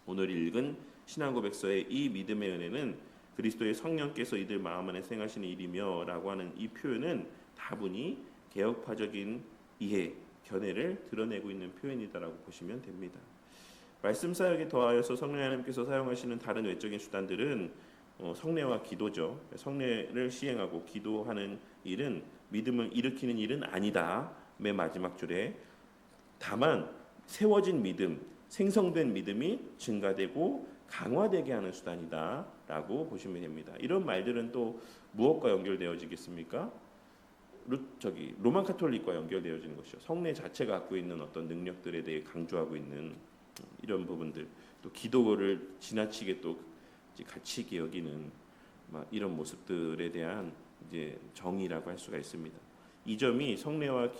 오늘 읽은 신앙고백서의 이 믿음의 은혜는 그리스도의 성령께서 이들 마음 안에 생하시는 일이며 라고 하는 이 표현은 다분히 개혁파적인 이해, 견해를 드러내고 있는 표현이다라고 보시면 됩니다. 말씀 사역에 더하여서 성령 하나님께서 사용하시는 다른 외적인 수단들은 성례와 기도죠. 성례를 시행하고 기도하는 일은 믿음을 일으키는 일은 아니다. 맨 마지막 줄에 다만 세워진 믿음, 생성된 믿음이 증가되고 강화되게 하는 수단이다라고 보시면 됩니다. 이런 말들은 또 무엇과 연결되어지겠습니까? 로만 카톨릭과 연결되어지는 것이죠. 성례 자체가 갖고 있는 어떤 능력들에 대해 강조하고 있는 이런 부분들, 또 기도를 지나치게 또 가치 여기는 이런 모습들에 대한 이제 정의라고 할 수가 있습니다. 이 점이 성례와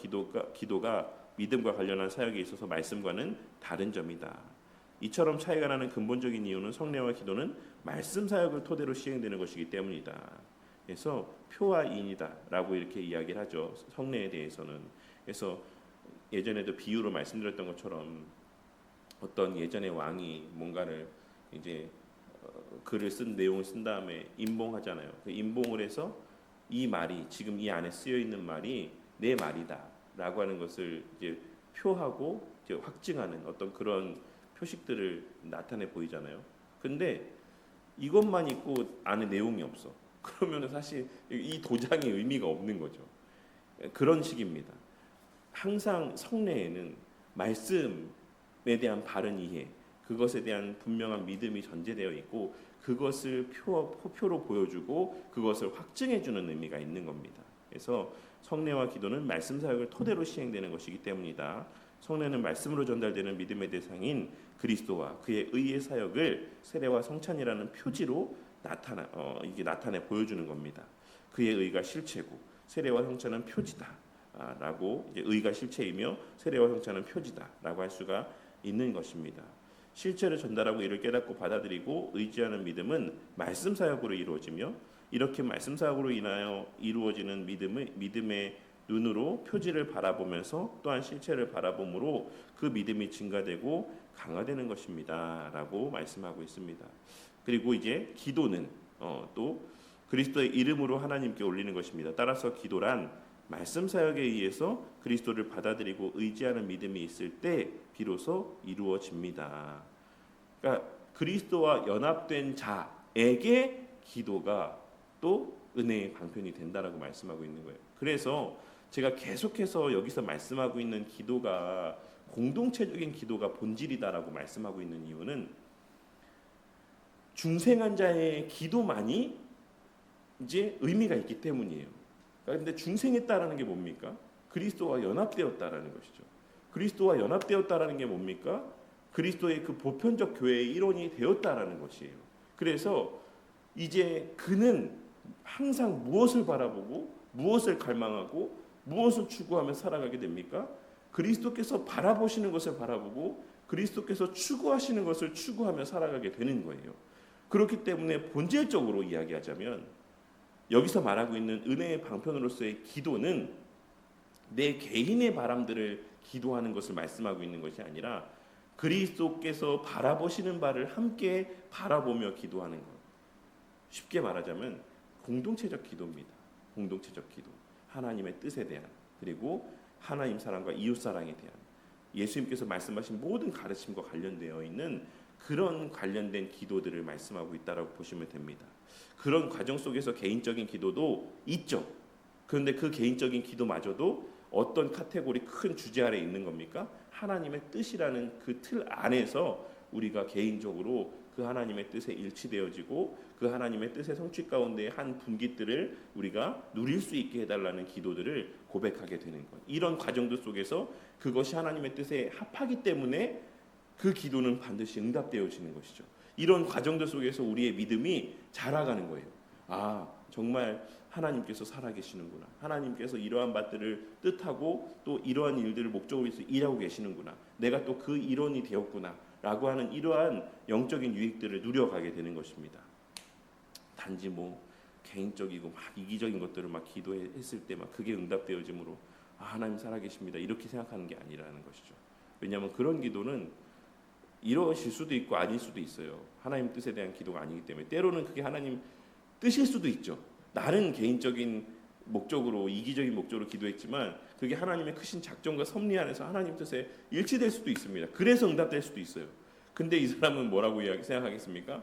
기도가 믿음과 관련한 사역에 있어서 말씀과는 다른 점이다. 이처럼 차이가 나는 근본적인 이유는 성례와 기도는 말씀 사역을 토대로 시행되는 것이기 때문이다. 그래서 표와 인이다라고 이렇게 이야기를 하죠. 성례에 대해서는. 그래서 예전에도 비유로 말씀드렸던 것처럼 어떤 예전의 왕이 뭔가를 이제 글을 쓴 내용을 쓴 다음에 임봉하잖아요. 그 임봉을 해서 이 말이 지금 이 안에 쓰여 있는 말이 내 말이다라고 하는 것을 이제 표하고 이제 확증하는 어떤 그런 표식들을 나타내 보이잖아요. 근데 이것만 있고 안에 내용이 없어. 그러면 사실 이 도장의 의미가 없는 거죠. 그런 식입니다. 항상 성례에는 말씀에 대한 바른 이해, 그것에 대한 분명한 믿음이 전제되어 있고 그것을 표로 보여주고 그것을 확증해주는 의미가 있는 겁니다. 그래서 성례와 기도는 말씀 사역을 토대로 시행되는 것이기 때문이다. 성례는 말씀으로 전달되는 믿음의 대상인 그리스도와 그의 의의 사역을 세례와 성찬이라는 표지로 나타내 보여주는 겁니다. 그의 의가 실체고 세례와 성찬은 표지다라고, 이제 의가 실체이며 세례와 성찬은 표지다라고 할 수가 있는 것입니다. 실체를 전달하고 이를 깨닫고 받아들이고 의지하는 믿음은 말씀 사역으로 이루어지며, 이렇게 말씀 사역으로 인하여 이루어지는 믿음의 눈으로 표지를 바라보면서 또한 실체를 바라봄으로 그 믿음이 증가되고 강화되는 것입니다 라고 말씀하고 있습니다. 그리고 이제 기도는 또 그리스도의 이름으로 하나님께 올리는 것입니다. 따라서 기도란 말씀 사역에 의해서 그리스도를 받아들이고 의지하는 믿음이 있을 때 비로소 이루어집니다. 그러니까 그리스도와 연합된 자에게 기도가 또 은혜의 방편이 된다라고 말씀하고 있는 거예요. 그래서 제가 계속해서 여기서 말씀하고 있는 기도가 공동체적인 기도가 본질이다라고 말씀하고 있는 이유는 중생한 자의 기도만이 이제 의미가 있기 때문이에요. 그런데 중생했다라는 게 뭡니까? 그리스도와 연합되었다라는 것이죠. 그리스도와 연합되었다라는 게 뭡니까? 그리스도의 그 보편적 교회의 일원이 되었다라는 것이에요. 그래서 이제 그는 항상 무엇을 바라보고 무엇을 갈망하고 무엇을 추구하며 살아가게 됩니까? 그리스도께서 바라보시는 것을 바라보고 그리스도께서 추구하시는 것을 추구하며 살아가게 되는 거예요. 그렇기 때문에 본질적으로 이야기하자면 여기서 말하고 있는 은혜의 방편으로서의 기도는 내 개인의 바람들을 기도하는 것을 말씀하고 있는 것이 아니라 그리스도께서 바라보시는 바를 함께 바라보며 기도하는 것. 쉽게 말하자면 공동체적 기도입니다. 공동체적 기도. 하나님의 뜻에 대한, 그리고 하나님 사랑과 이웃 사랑에 대한, 예수님께서 말씀하신 모든 가르침과 관련되어 있는 그런 관련된 기도들을 말씀하고 있다라고 보시면 됩니다. 그런 과정 속에서 개인적인 기도도 있죠. 그런데 그 개인적인 기도마저도 어떤 카테고리 큰 주제 아래 있는 겁니까? 하나님의 뜻이라는 그 틀 안에서 우리가 개인적으로 그 하나님의 뜻에 일치되어지고 그 하나님의 뜻의 성취 가운데 한 분깃들을 우리가 누릴 수 있게 해달라는 기도들을 고백하게 되는 것. 이런 과정들 속에서 그것이 하나님의 뜻에 합하기 때문에 그 기도는 반드시 응답되어지는 것이죠. 이런 과정들 속에서 우리의 믿음이 자라가는 거예요. 아, 정말 하나님께서 살아계시는구나. 하나님께서 이러한 바들을 뜻하고 또 이러한 일들을 목적으로 해서 일하고 계시는구나. 내가 또 그 일원이 되었구나 라고 하는 이러한 영적인 유익들을 누려가게 되는 것입니다. 단지 뭐 개인적이고 막 이기적인 것들을 막 기도했을 때 막 그게 응답되어짐으로 아, 하나님 살아계십니다 이렇게 생각하는 게 아니라는 것이죠. 왜냐하면 그런 기도는 이루어질 수도 있고 아닐 수도 있어요. 하나님 뜻에 대한 기도가 아니기 때문에 때로는 그게 하나님 뜻일 수도 있죠. 나는 개인적인 목적으로, 이기적인 목적으로 기도했지만 그게 하나님의 크신 작정과 섭리 안에서 하나님 뜻에 일치될 수도 있습니다. 그래서 응답될 수도 있어요. 근데 이 사람은 뭐라고 생각하겠습니까?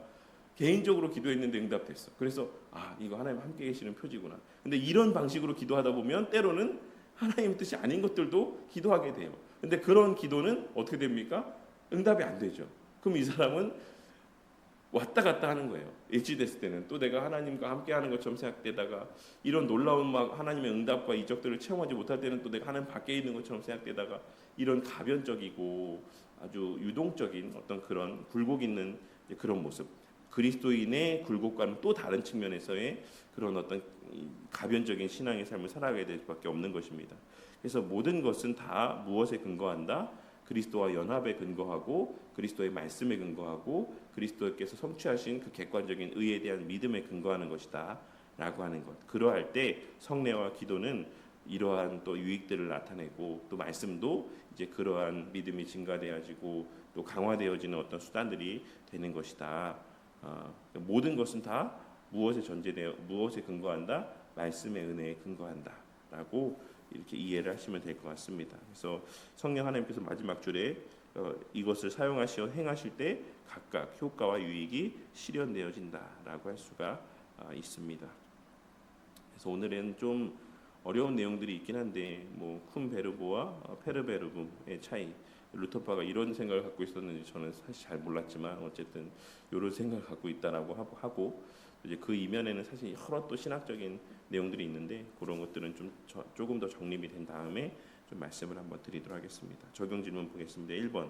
개인적으로 기도했는데 응답됐어. 그래서 아, 이거 하나님 함께 계시는 표지구나. 근데 이런 방식으로 기도하다 보면 때로는 하나님 뜻이 아닌 것들도 기도하게 돼요. 근데 그런 기도는 어떻게 됩니까? 응답이 안 되죠. 그럼 이 사람은 왔다 갔다 하는 거예요. 일치됐을 때는 또 내가 하나님과 함께 하는 것처럼 생각되다가 이런 놀라운 막 하나님의 응답과 이적들을 체험하지 못할 때는 또 내가 하나님 밖에 있는 것처럼 생각되다가 이런 가변적이고 아주 유동적인 어떤 그런 굴곡 있는 그런 모습, 그리스도인의 굴곡과는 또 다른 측면에서의 그런 어떤 가변적인 신앙의 삶을 살아가게 될 수밖에 없는 것입니다. 그래서 모든 것은 다 무엇에 근거한다? 그리스도와 연합에 근거하고 그리스도의 말씀에 근거하고 그리스도께서 성취하신 그 객관적인 의에 대한 믿음에 근거하는 것이다 라고 하는 것. 그러할 때 성례와 기도는 이러한 또 유익들을 나타내고 또 말씀도 이제 그러한 믿음이 증가되어지고 또 강화되어지는 어떤 수단들이 되는 것이다. 모든 것은 다 무엇에 근거한다? 말씀의 은혜에 근거한다 라고 이렇게 이해를 하시면 될 것 같습니다. 그래서 성령 하나님께서 마지막 줄에 이것을 사용하시어 행하실 때 각각 효과와 유익이 실현되어진다라고 할 수가 있습니다. 그래서 오늘은 좀 어려운 내용들이 있긴 한데 뭐 쿰베르고와 페르베르금의 차이, 루터파가 이런 생각을 갖고 있었는지 저는 사실 잘 몰랐지만 어쨌든 이런 생각을 갖고 있다라고 하고 이제 그 이면에는 사실 여러 또 신학적인 내용들이 있는데 그런 것들은 조금 더 정립이 된 다음에 좀 말씀을 한번 드리도록 하겠습니다. 적용 질문 보겠습니다. 1번.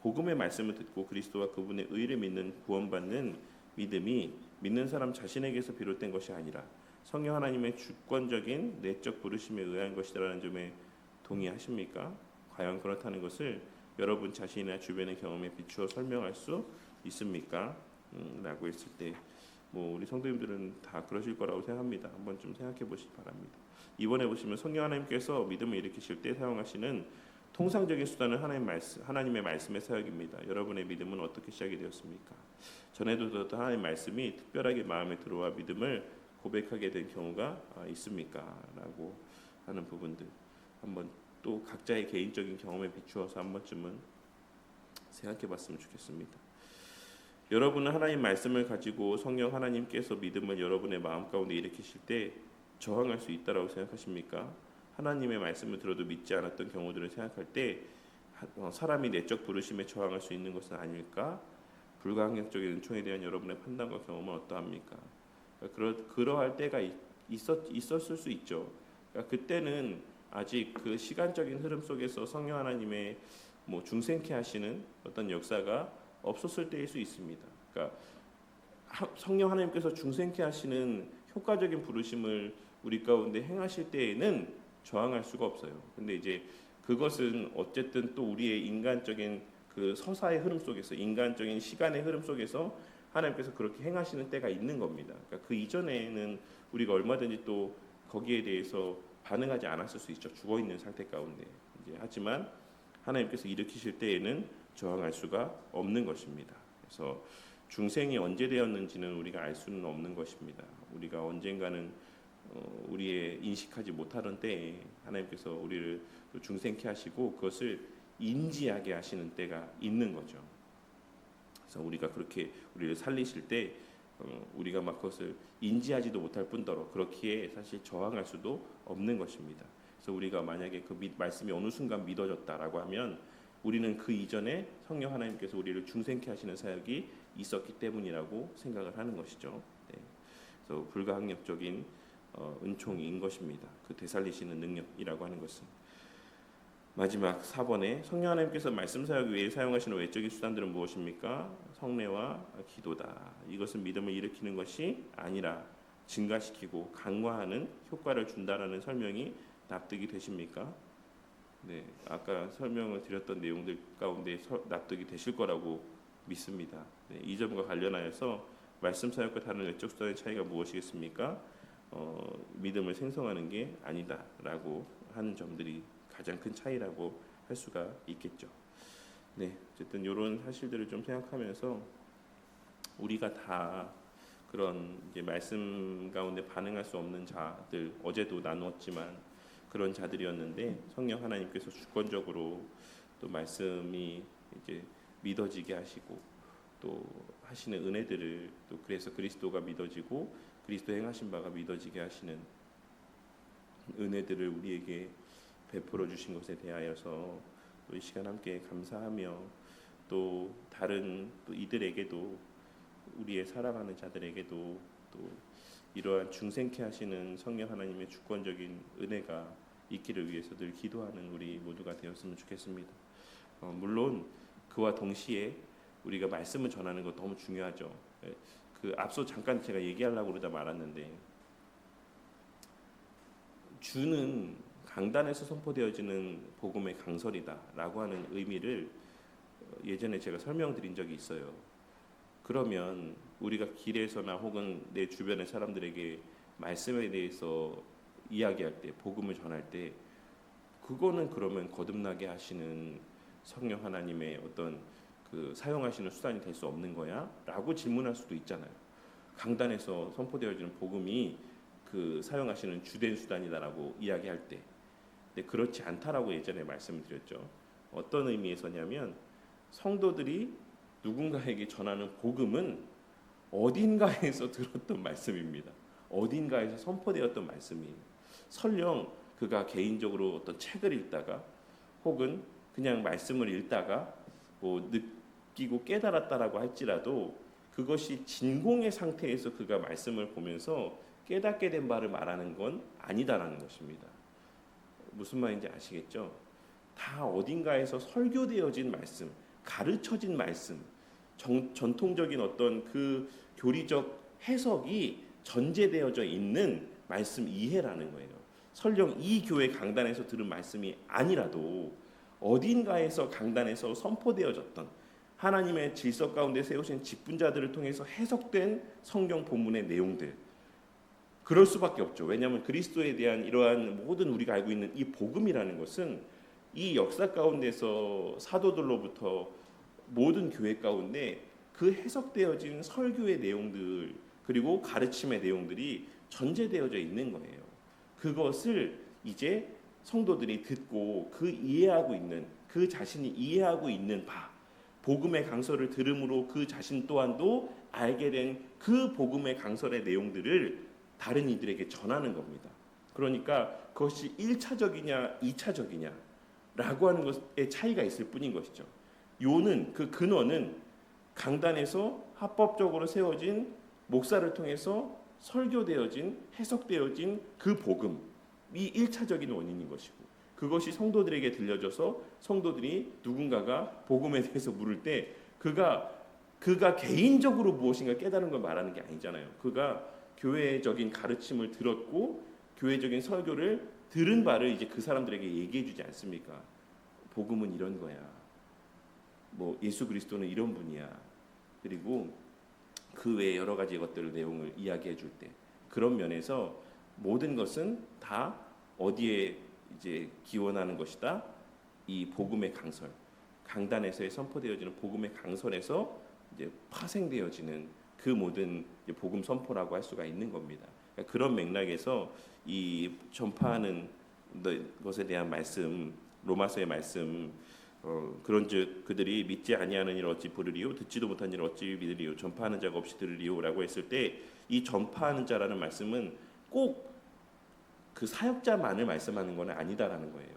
복음의 말씀을 듣고 그리스도와 그분의 의를 믿는 구원받는 믿음이 믿는 사람 자신에게서 비롯된 것이 아니라 성령 하나님의 주권적인 내적 부르심에 의한 것이라는 점에 동의하십니까? 과연 그렇다는 것을 여러분 자신이나 주변의 경험에 비추어 설명할 수 있습니까? 라고 했을 때 뭐 우리 성도님들은 다 그러실 거라고 생각합니다. 한번 좀 생각해 보시기 바랍니다. 이번에 보시면 성령 하나님께서 믿음을 일으키실 때 사용하시는 통상적인 수단은 하나님의 말씀의 사역입니다. 여러분의 믿음은 어떻게 시작이 되었습니까? 전에도 들었던 하나님의 말씀이 특별하게 마음에 들어와 믿음을 고백하게 된 경우가 있습니까? 라고 하는 부분들 한번 또 각자의 개인적인 경험에 비추어서 한 번쯤은 생각해 봤으면 좋겠습니다. 여러분은 하나님 말씀을 가지고 성령 하나님께서 믿음을 여러분의 마음 가운데 일으키실 때 저항할 수 있다라고 생각하십니까? 하나님의 말씀을 들어도 믿지 않았던 경우들을 생각할 때 사람이 내적 부르심에 저항할 수 있는 것은 아닐까? 불가항력적인 은총에 대한 여러분의 판단과 경험은 어떠합니까? 그러할 때가 있었을 수 있죠. 그러니까 그때는 아직 그 시간적인 흐름 속에서 성령 하나님의 뭐 중생케 하시는 어떤 역사가 없었을 때일 수 있습니다. 그러니까 성령 하나님께서 중생케 하시는 효과적인 부르심을 우리 가운데 행하실 때에는 저항할 수가 없어요. 근데 이제 그것은 어쨌든 또 우리의 인간적인 그 서사의 흐름 속에서, 인간적인 시간의 흐름 속에서 하나님께서 그렇게 행하시는 때가 있는 겁니다. 그러니까 그 이전에는 우리가 얼마든지 또 거기에 대해서 반응하지 않았을 수 있죠. 죽어 있는 상태 가운데. 이제 하지만 하나님께서 일으키실 때에는 저항할 수가 없는 것입니다. 그래서 중생이 언제 되었는지는 우리가 알 수는 없는 것입니다. 우리가 언젠가는 우리의 인식하지 못하던 때에 하나님께서 우리를 중생케 하시고 그것을 인지하게 하시는 때가 있는 거죠. 그래서 우리가 그렇게 우리를 살리실 때 우리가 막 그것을 인지하지도 못할 뿐더러 그렇기에 사실 저항할 수도 없는 것입니다. 그래서 우리가 만약에 그 말씀이 어느 순간 믿어졌다라고 하면 우리는 그 이전에 성령 하나님께서 우리를 중생케 하시는 사역이 있었기 때문이라고 생각을 하는 것이죠. 네. 그래서 불가항력적인 은총인 것입니다. 그 되살리시는 능력이라고 하는 것은. 마지막 4번에 성령 하나님께서 말씀 사역 외에 사용하시는 외적인 수단들은 무엇입니까? 성례와 기도다. 이것은 믿음을 일으키는 것이 아니라 증가시키고 강화하는 효과를 준다라는 설명이 납득이 되십니까? 네, 아까 설명을 드렸던 내용들 가운데 납득이 되실 거라고 믿습니다. 네, 이 점과 관련하여서 말씀 사역과 다른 외적 수단의 차이가 무엇이겠습니까? 믿음을 생성하는 게 아니다라고 하는 점들이 가장 큰 차이라고 할 수가 있겠죠. 네, 어쨌든 이런 사실들을 좀 생각하면서 우리가 다 그런 이제 말씀 가운데 반응할 수 없는 자들, 어제도 나누었지만 그런 자들이었는데 성령 하나님께서 주권적으로 또 말씀이 이제 믿어지게 하시고 또 하시는 은혜들을 또 그래서 그리스도가 믿어지고 그리스도 행하신 바가 믿어지게 하시는 은혜들을 우리에게 베풀어 주신 것에 대하여서 이 시간 함께 감사하며 또 다른 또 이들에게도 우리의 사랑하는 자들에게도 또 이러한 중생케 하시는 성령 하나님의 주권적인 은혜가 있기를 위해서 늘 기도하는 우리 모두가 되었으면 좋겠습니다. 물론 그와 동시에 우리가 말씀을 전하는 것 너무 중요하죠. 그 앞서 잠깐 제가 얘기하려고 그러다 말았는데 주는 강단에서 선포되어지는 복음의 강설이다라고 하는 의미를 예전에 제가 설명드린 적이 있어요. 그러면 우리가 길에서나 혹은 내 주변의 사람들에게 말씀에 대해서 이야기할 때, 복음을 전할 때 그거는 그러면 거듭나게 하시는 성령 하나님의 어떤 그 사용하시는 수단이 될 수 없는 거야? 라고 질문할 수도 있잖아요. 강단에서 선포되어지는 복음이 그 사용하시는 주된 수단이다라고 이야기할 때. 근데 그렇지 않다라고 예전에 말씀을 드렸죠. 어떤 의미에서냐면 성도들이 누군가에게 전하는 복음은 어딘가에서 들었던 말씀입니다. 어딘가에서 선포되었던 말씀이에요. 설령 그가 개인적으로 어떤 책을 읽다가 혹은 그냥 말씀을 읽다가 뭐 느끼고 깨달았다라고 할지라도 그것이 진공의 상태에서 그가 말씀을 보면서 깨닫게 된 바를 말하는 건 아니다라는 것입니다. 무슨 말인지 아시겠죠? 다 어딘가에서 설교되어진 말씀, 가르쳐진 말씀, 전통적인 어떤 그 교리적 해석이 전제되어져 있는 말씀 이해라는 거예요. 설령 이 교회 강단에서 들은 말씀이 아니라도 어딘가에서 강단에서 선포되어졌던 하나님의 질서 가운데 세우신 직분자들을 통해서 해석된 성경 본문의 내용들, 그럴 수밖에 없죠. 왜냐하면 그리스도에 대한 이러한 모든 우리가 알고 있는 이 복음이라는 것은 이 역사 가운데서 사도들로부터 모든 교회 가운데 그 해석되어진 설교의 내용들 그리고 가르침의 내용들이 전제되어져 있는 거예요. 그것을 이제 성도들이 듣고 그 이해하고 있는 그 자신이 이해하고 있는 바 복음의 강설을 들음으로 그 자신 또한도 알게 된 그 복음의 강설의 내용들을 다른 이들에게 전하는 겁니다. 그러니까 그것이 1차적이냐 2차적이냐 라고 하는 것에 차이가 있을 뿐인 것이죠. 요는 그 근원은 강단에서 합법적으로 세워진 목사를 통해서 설교되어진 해석되어진 그 복음이 1차적인 원인인 것이고 그것이 성도들에게 들려져서 성도들이 누군가가 복음에 대해서 물을 때 그가 개인적으로 무엇인가 깨달은 걸 말하는 게 아니잖아요. 그가 교회적인 가르침을 들었고 교회적인 설교를 들은 바를 이제 그 사람들에게 얘기해 주지 않습니까? 복음은 이런 거야. 뭐 예수 그리스도는 이런 분이야. 그리고 그 외에 여러 가지 것들을 내용을 이야기해 줄 때 그런 면에서 모든 것은 다 어디에 이제 기원하는 것이다. 이 복음의 강설, 강단에서의 선포되어지는 복음의 강설에서 이제 파생되어지는 그 모든 복음 선포라고 할 수가 있는 겁니다. 그러니까 그런 맥락에서 이 전파하는 것에 대한 말씀, 로마서의 말씀, 그런즉 그들이 믿지 아니하는 일을 어찌 부르리요, 듣지도 못한 일을 어찌 믿으리요, 전파하는 자가 없이 들으리요라고 했을 때 이 전파하는 자라는 말씀은 꼭 그 사역자만을 말씀하는 건 아니다라는 거예요.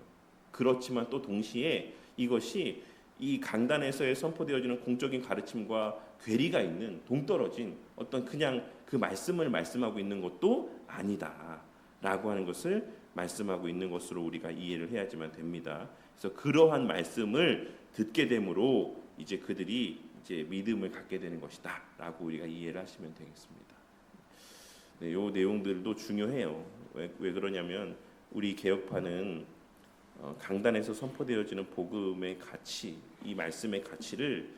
그렇지만 또 동시에 이것이 이 강단에서의 선포되어지는 공적인 가르침과 괴리가 있는 동떨어진 어떤 그냥 그 말씀을 말씀하고 있는 것도 아니다라고 하는 것을 말씀하고 있는 것으로 우리가 이해를 해야지만 됩니다. 그래서 그러한 말씀을 듣게 되므로 이제 그들이 이제 믿음을 갖게 되는 것이다라고 우리가 이해를 하시면 되겠습니다. 네, 이 내용들도 중요해요. 왜 그러냐면 우리 개혁파는 강단에서 선포되어지는 복음의 가치, 이 말씀의 가치를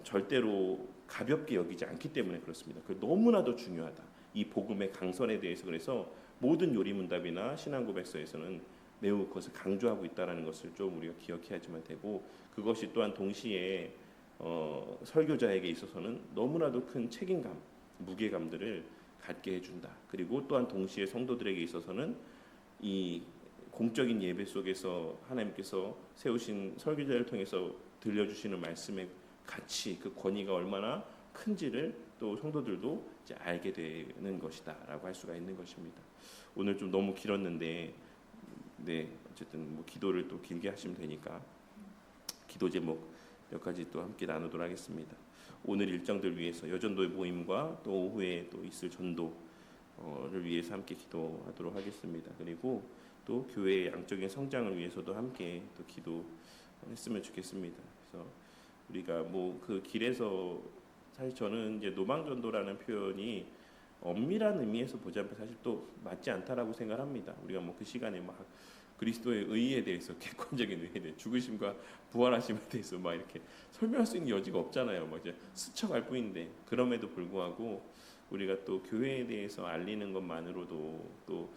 절대로 가볍게 여기지 않기 때문에 그렇습니다. 그 너무나도 중요하다. 이 복음의 강선에 대해서 그래서 모든 요리문답이나 신앙고백서에서는 매우 그것을 강조하고 있다는 것을 좀 우리가 기억해야지만 되고 그것이 또한 동시에 설교자에게 있어서는 너무나도 큰 책임감, 무게감들을 갖게 해준다. 그리고 또한 동시에 성도들에게 있어서는 이 공적인 예배 속에서 하나님께서 세우신 설교자를 통해서 들려주시는 말씀의 가치, 그 권위가 얼마나 큰지를 또 성도들도 이제 알게 되는 것이다라고 할 수가 있는 것입니다. 오늘 좀 너무 길었는데, 네 어쨌든 뭐 기도를 또 길게 하시면 되니까 기도 제목 몇 가지 또 함께 나누도록 하겠습니다. 오늘 일정들 위해서 여전도의 모임과 또 오후에 또 있을 전도를 위해서 함께 기도하도록 하겠습니다. 그리고 또 교회의 양적인 성장을 위해서도 함께 또 기도했으면 좋겠습니다. 그래서 우리가 뭐 그 길에서 사실 저는 이제 노방전도라는 표현이 엄밀한 의미에서 보자면 사실 또 맞지 않다라고 생각합니다. 우리가 뭐 그 시간에 막 그리스도의 의에 대해서 객관적인 의에 대해 죽으심과 부활하심에 대해서 막 이렇게 설명할 수 있는 여지가 없잖아요. 뭐 이제 스쳐갈 뿐인데 그럼에도 불구하고 우리가 또 교회에 대해서 알리는 것만으로도 또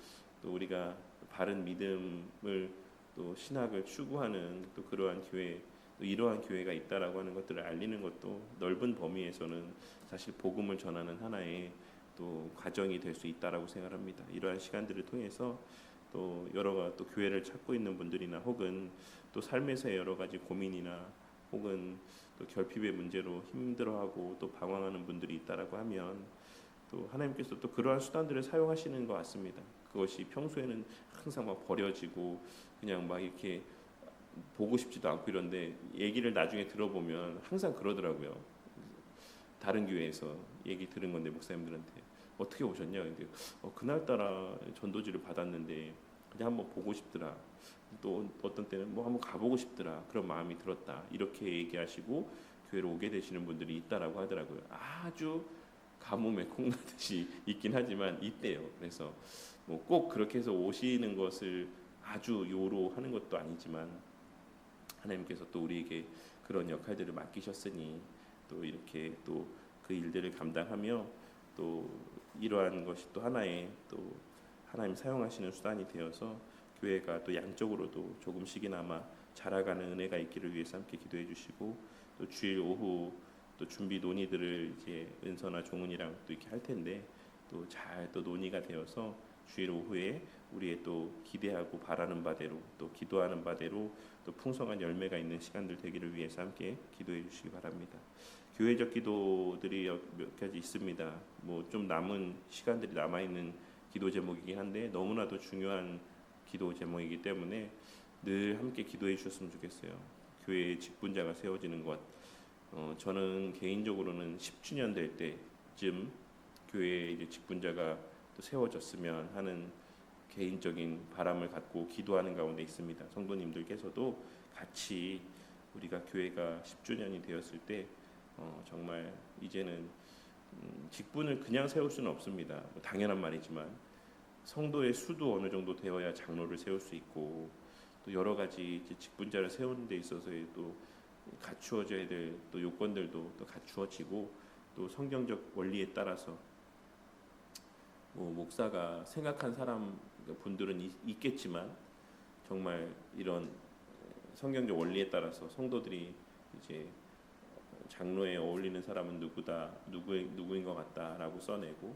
우리가 바른 믿음을 또 신학을 추구하는 또 그러한 교회 또 이러한 교회가 있다라고 하는 것들을 알리는 것도 넓은 범위에서는 사실 복음을 전하는 하나의 또 과정이 될 수 있다라고 생각합니다. 이러한 시간들을 통해서 또 또 교회를 찾고 있는 분들이나 혹은 또 삶에서의 여러 가지 고민이나 혹은 또 결핍의 문제로 힘들어하고 또 방황하는 분들이 있다라고 하면 또 하나님께서 또 그러한 수단들을 사용하시는 것 같습니다. 그것이 평소에는 항상 막 버려지고 그냥 막 이렇게 보고 싶지도 않고 이런데 얘기를 나중에 들어보면 항상 그러더라고요. 다른 교회에서 얘기 들은 건데 목사님들한테 어떻게 오셨냐? 근데 그날따라 전도지를 받았는데 그냥 한번 보고 싶더라. 또 어떤 때는 뭐 한번 가보고 싶더라. 그런 마음이 들었다. 이렇게 얘기하시고 교회로 오게 되시는 분들이 있다라고 하더라고요. 아주 가뭄에 콩나듯이 있긴 하지만 있대요. 그래서 뭐 꼭 그렇게 해서 오시는 것을 아주 요로 하는 것도 아니지만 하나님께서 또 우리에게 그런 역할들을 맡기셨으니 또 이렇게 또 그 일들을 감당하며 또 이러한 것이 또 하나의 또 하나님 사용하시는 수단이 되어서 교회가 또 양적으로도 조금씩이나마 자라가는 은혜가 있기를 위해서 함께 기도해 주시고 또 주일 오후 또 준비 논의들을 이제 은서나 종은이랑 또 이렇게 할 텐데 또 잘 또 논의가 되어서 주일 오후에 우리의 또 기대하고 바라는 바대로 또 기도하는 바대로 또 풍성한 열매가 있는 시간들 되기를 위해서 함께 기도해 주시기 바랍니다. 교회적 기도들이 몇 가지 있습니다. 뭐 좀 남은 시간들이 남아 있는 기도 제목이긴 한데 너무나도 중요한 기도 제목이기 때문에 늘 함께 기도해 주셨으면 좋겠어요. 교회의 직분자가 세워지는 것. 저는 개인적으로는 10주년 될 때쯤 교회에 이제 직분자가 또 세워졌으면 하는 개인적인 바람을 갖고 기도하는 가운데 있습니다. 성도님들께서도 같이 우리가 교회가 10주년이 되었을 때 정말 이제는 직분을 그냥 세울 수는 없습니다. 뭐 당연한 말이지만 성도의 수도 어느 정도 되어야 장로를 세울 수 있고 또 여러 가지 직분자를 세우는 데 있어서의 또 갖추어져야 될 또 요건들도 또 갖추어지고 또 성경적 원리에 따라서 뭐 목사가 생각한 사람 분들은 있겠지만 정말 이런 성경적 원리에 따라서 성도들이 이제 장로에 어울리는 사람은 누구인 것 같다라고 써내고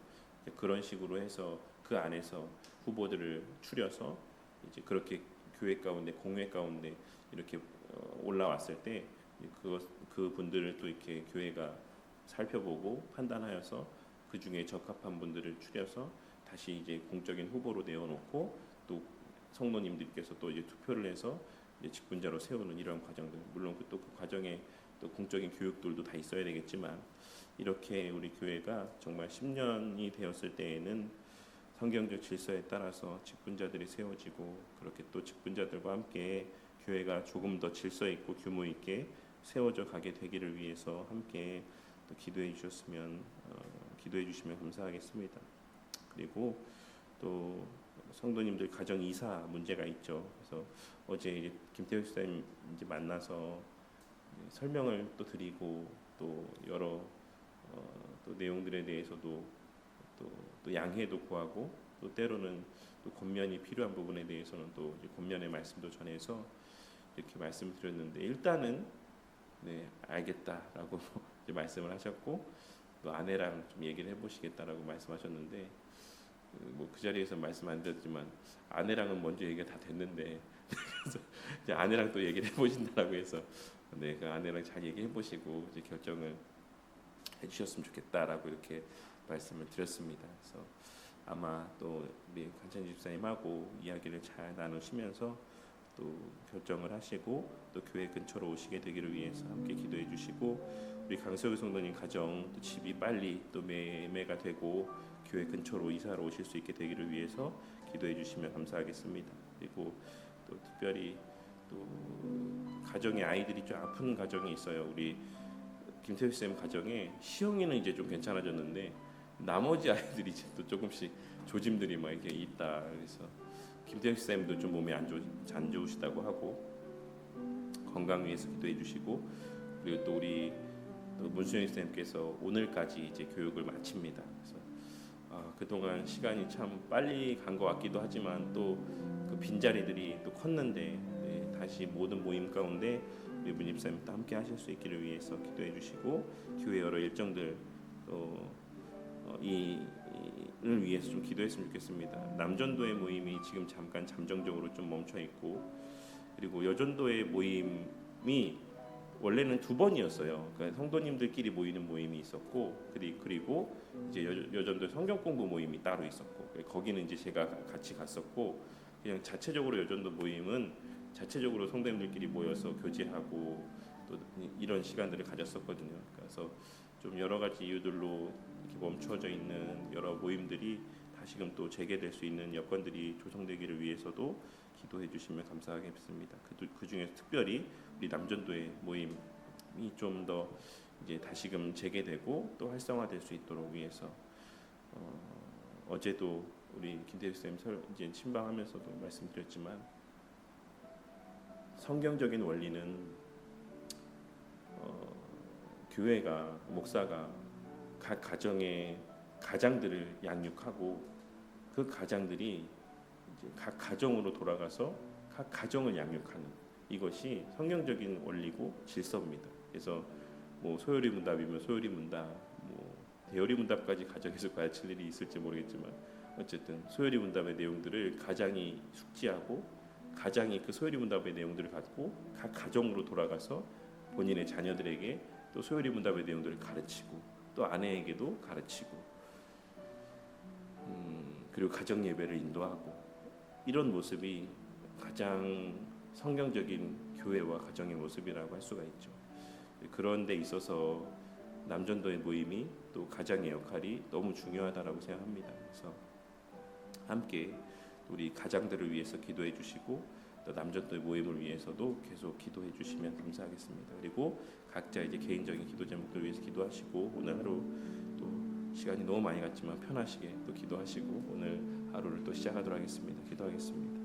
그런 식으로 해서 그 안에서 후보들을 추려서 이제 그렇게 교회 가운데 공회 가운데 이렇게 올라왔을 때 그 분들을 또 이렇게 교회가 살펴보고 판단하여서 그 중에 적합한 분들을 추려서 다시 이제 공적인 후보로 내어놓고 또 성도님들께서 또 이제 투표를 해서 이제 직분자로 세우는 이런 과정들 물론 또 그 과정에 또 공적인 교육들도 다 있어야 되겠지만 이렇게 우리 교회가 정말 10년이 되었을 때에는 성경적 질서에 따라서 직분자들이 세워지고 그렇게 또 직분자들과 함께 교회가 조금 더 질서 있고 규모 있게 세워져 가게 되기를 위해서 함께 또 기도해 주시면 감사하겠습니다. 그리고 또 성도님들 가정 이사 문제가 있죠. 그래서 어제 이제 김태우 목사님 이제 만나서 설명을 또 드리고 또 여러 또 내용들에 대해서도 또 양해도 구하고 또 때로는 또 권면이 필요한 부분에 대해서는 또 권면의 말씀도 전해서 이렇게 말씀을 드렸는데 일단은 네 알겠다라고 이제 말씀을 하셨고 또 아내랑 좀 얘기를 해보시겠다라고 말씀하셨는데 뭐 그 자리에서 말씀 안 드렸지만 아내랑은 먼저 얘기가 다 됐는데 그래서 이제 아내랑 또 얘기를 해보신다라고 해서 네 그 아내랑 잘 얘기해 보시고 이제 결정을 해주셨으면 좋겠다라고 이렇게 말씀을 드렸습니다. 그래서 아마 또 우리 간찬지 집사님하고 이야기를 잘 나누시면서 또 결정을 하시고 또 교회 근처로 오시게 되기를 위해서 함께 기도해 주시고 우리 강석유 성도님 가정 또 집이 빨리 또 매매가 되고 교회 근처로 이사로 오실 수 있게 되기를 위해서 기도해 주시면 감사하겠습니다. 그리고 또 특별히 또 가정에 아이들이 좀 아픈 가정이 있어요. 우리 김태우 쌤 가정에 시영이는 이제 좀 괜찮아졌는데 나머지 아이들이 이제 또 조금씩 조짐들이 막 이렇게 있다. 그래서 김태우 쌤도 좀 몸이 안 좋으시다고 하고 건강 위해서 기도해 주시고 그리고 또 우리 또 문수영 쌤께서 오늘까지 이제 교육을 마칩니다. 그래서 그동안 시간이 참 빨리 간 것 같기도 하지만 또 그 빈자리들이 또 컸는데 네, 다시 모든 모임 가운데 우리 문입사님과 함께 하실 수 있기를 위해서 기도해 주시고 교회 여러 일정들 이를 위해서 좀 기도했으면 좋겠습니다. 남전도의 모임이 지금 잠깐 잠정적으로 좀 멈춰 있고 그리고 여전도의 모임이 원래는 두 번이었어요. 그러니까 성도님들끼리 모이는 모임이 있었고 그리고 이제 여전도 성경 공부 모임이 따로 있었고 거기는 이제 제가 같이 갔었고 그냥 자체적으로 여전도 모임은 자체적으로 성도님들끼리 모여서 교제하고 또 이런 시간들을 가졌었거든요. 그래서 좀 여러 가지 이유들로 이렇게 멈춰져 있는 여러 모임들이 다시금 또 재개될 수 있는 여건들이 조성되기를 위해서도 기도해 주시면 감사하겠습니다. 그 중에 특별히 우리 남전도의 모임이 좀 더 이제 다시금 재개되고 또 활성화될 수 있도록 위해서 어제도 우리 김대희 쌤 이제 신방하면서도 말씀드렸지만 성경적인 원리는 교회가 목사가 각 가정의 가장들을 양육하고 그 가장들이 이제 각 가정으로 돌아가서 각 가정을 양육하는 이것이 성경적인 원리고 질서입니다. 그래서 뭐 소요리 문답이면 소요리 문답, 뭐 대요리 문답까지 가정에서 가르칠 일이 있을지 모르겠지만 어쨌든 소요리 문답의 내용들을 가장이 숙지하고 가장이 그 소요리 문답의 내용들을 갖고 각 가정으로 돌아가서 본인의 자녀들에게 또 소요리 문답의 내용들을 가르치고 또 아내에게도 가르치고 그리고 가정 예배를 인도하고 이런 모습이 가장 성경적인 교회와 가정의 모습이라고 할 수가 있죠. 그런 데 있어서 남전도의 모임이 또 가장의 역할이 너무 중요하다라고 생각합니다. 그래서 함께 우리 가장들을 위해서 기도해 주시고 또 남전도의 모임을 위해서도 계속 기도해 주시면 감사하겠습니다. 그리고 각자 이제 개인적인 기도 제목들을 위해서 기도하시고 오늘 하루 또 시간이 너무 많이 갔지만 편하시게 또 기도하시고 오늘 하루를 또 시작하도록 하겠습니다. 기도하겠습니다.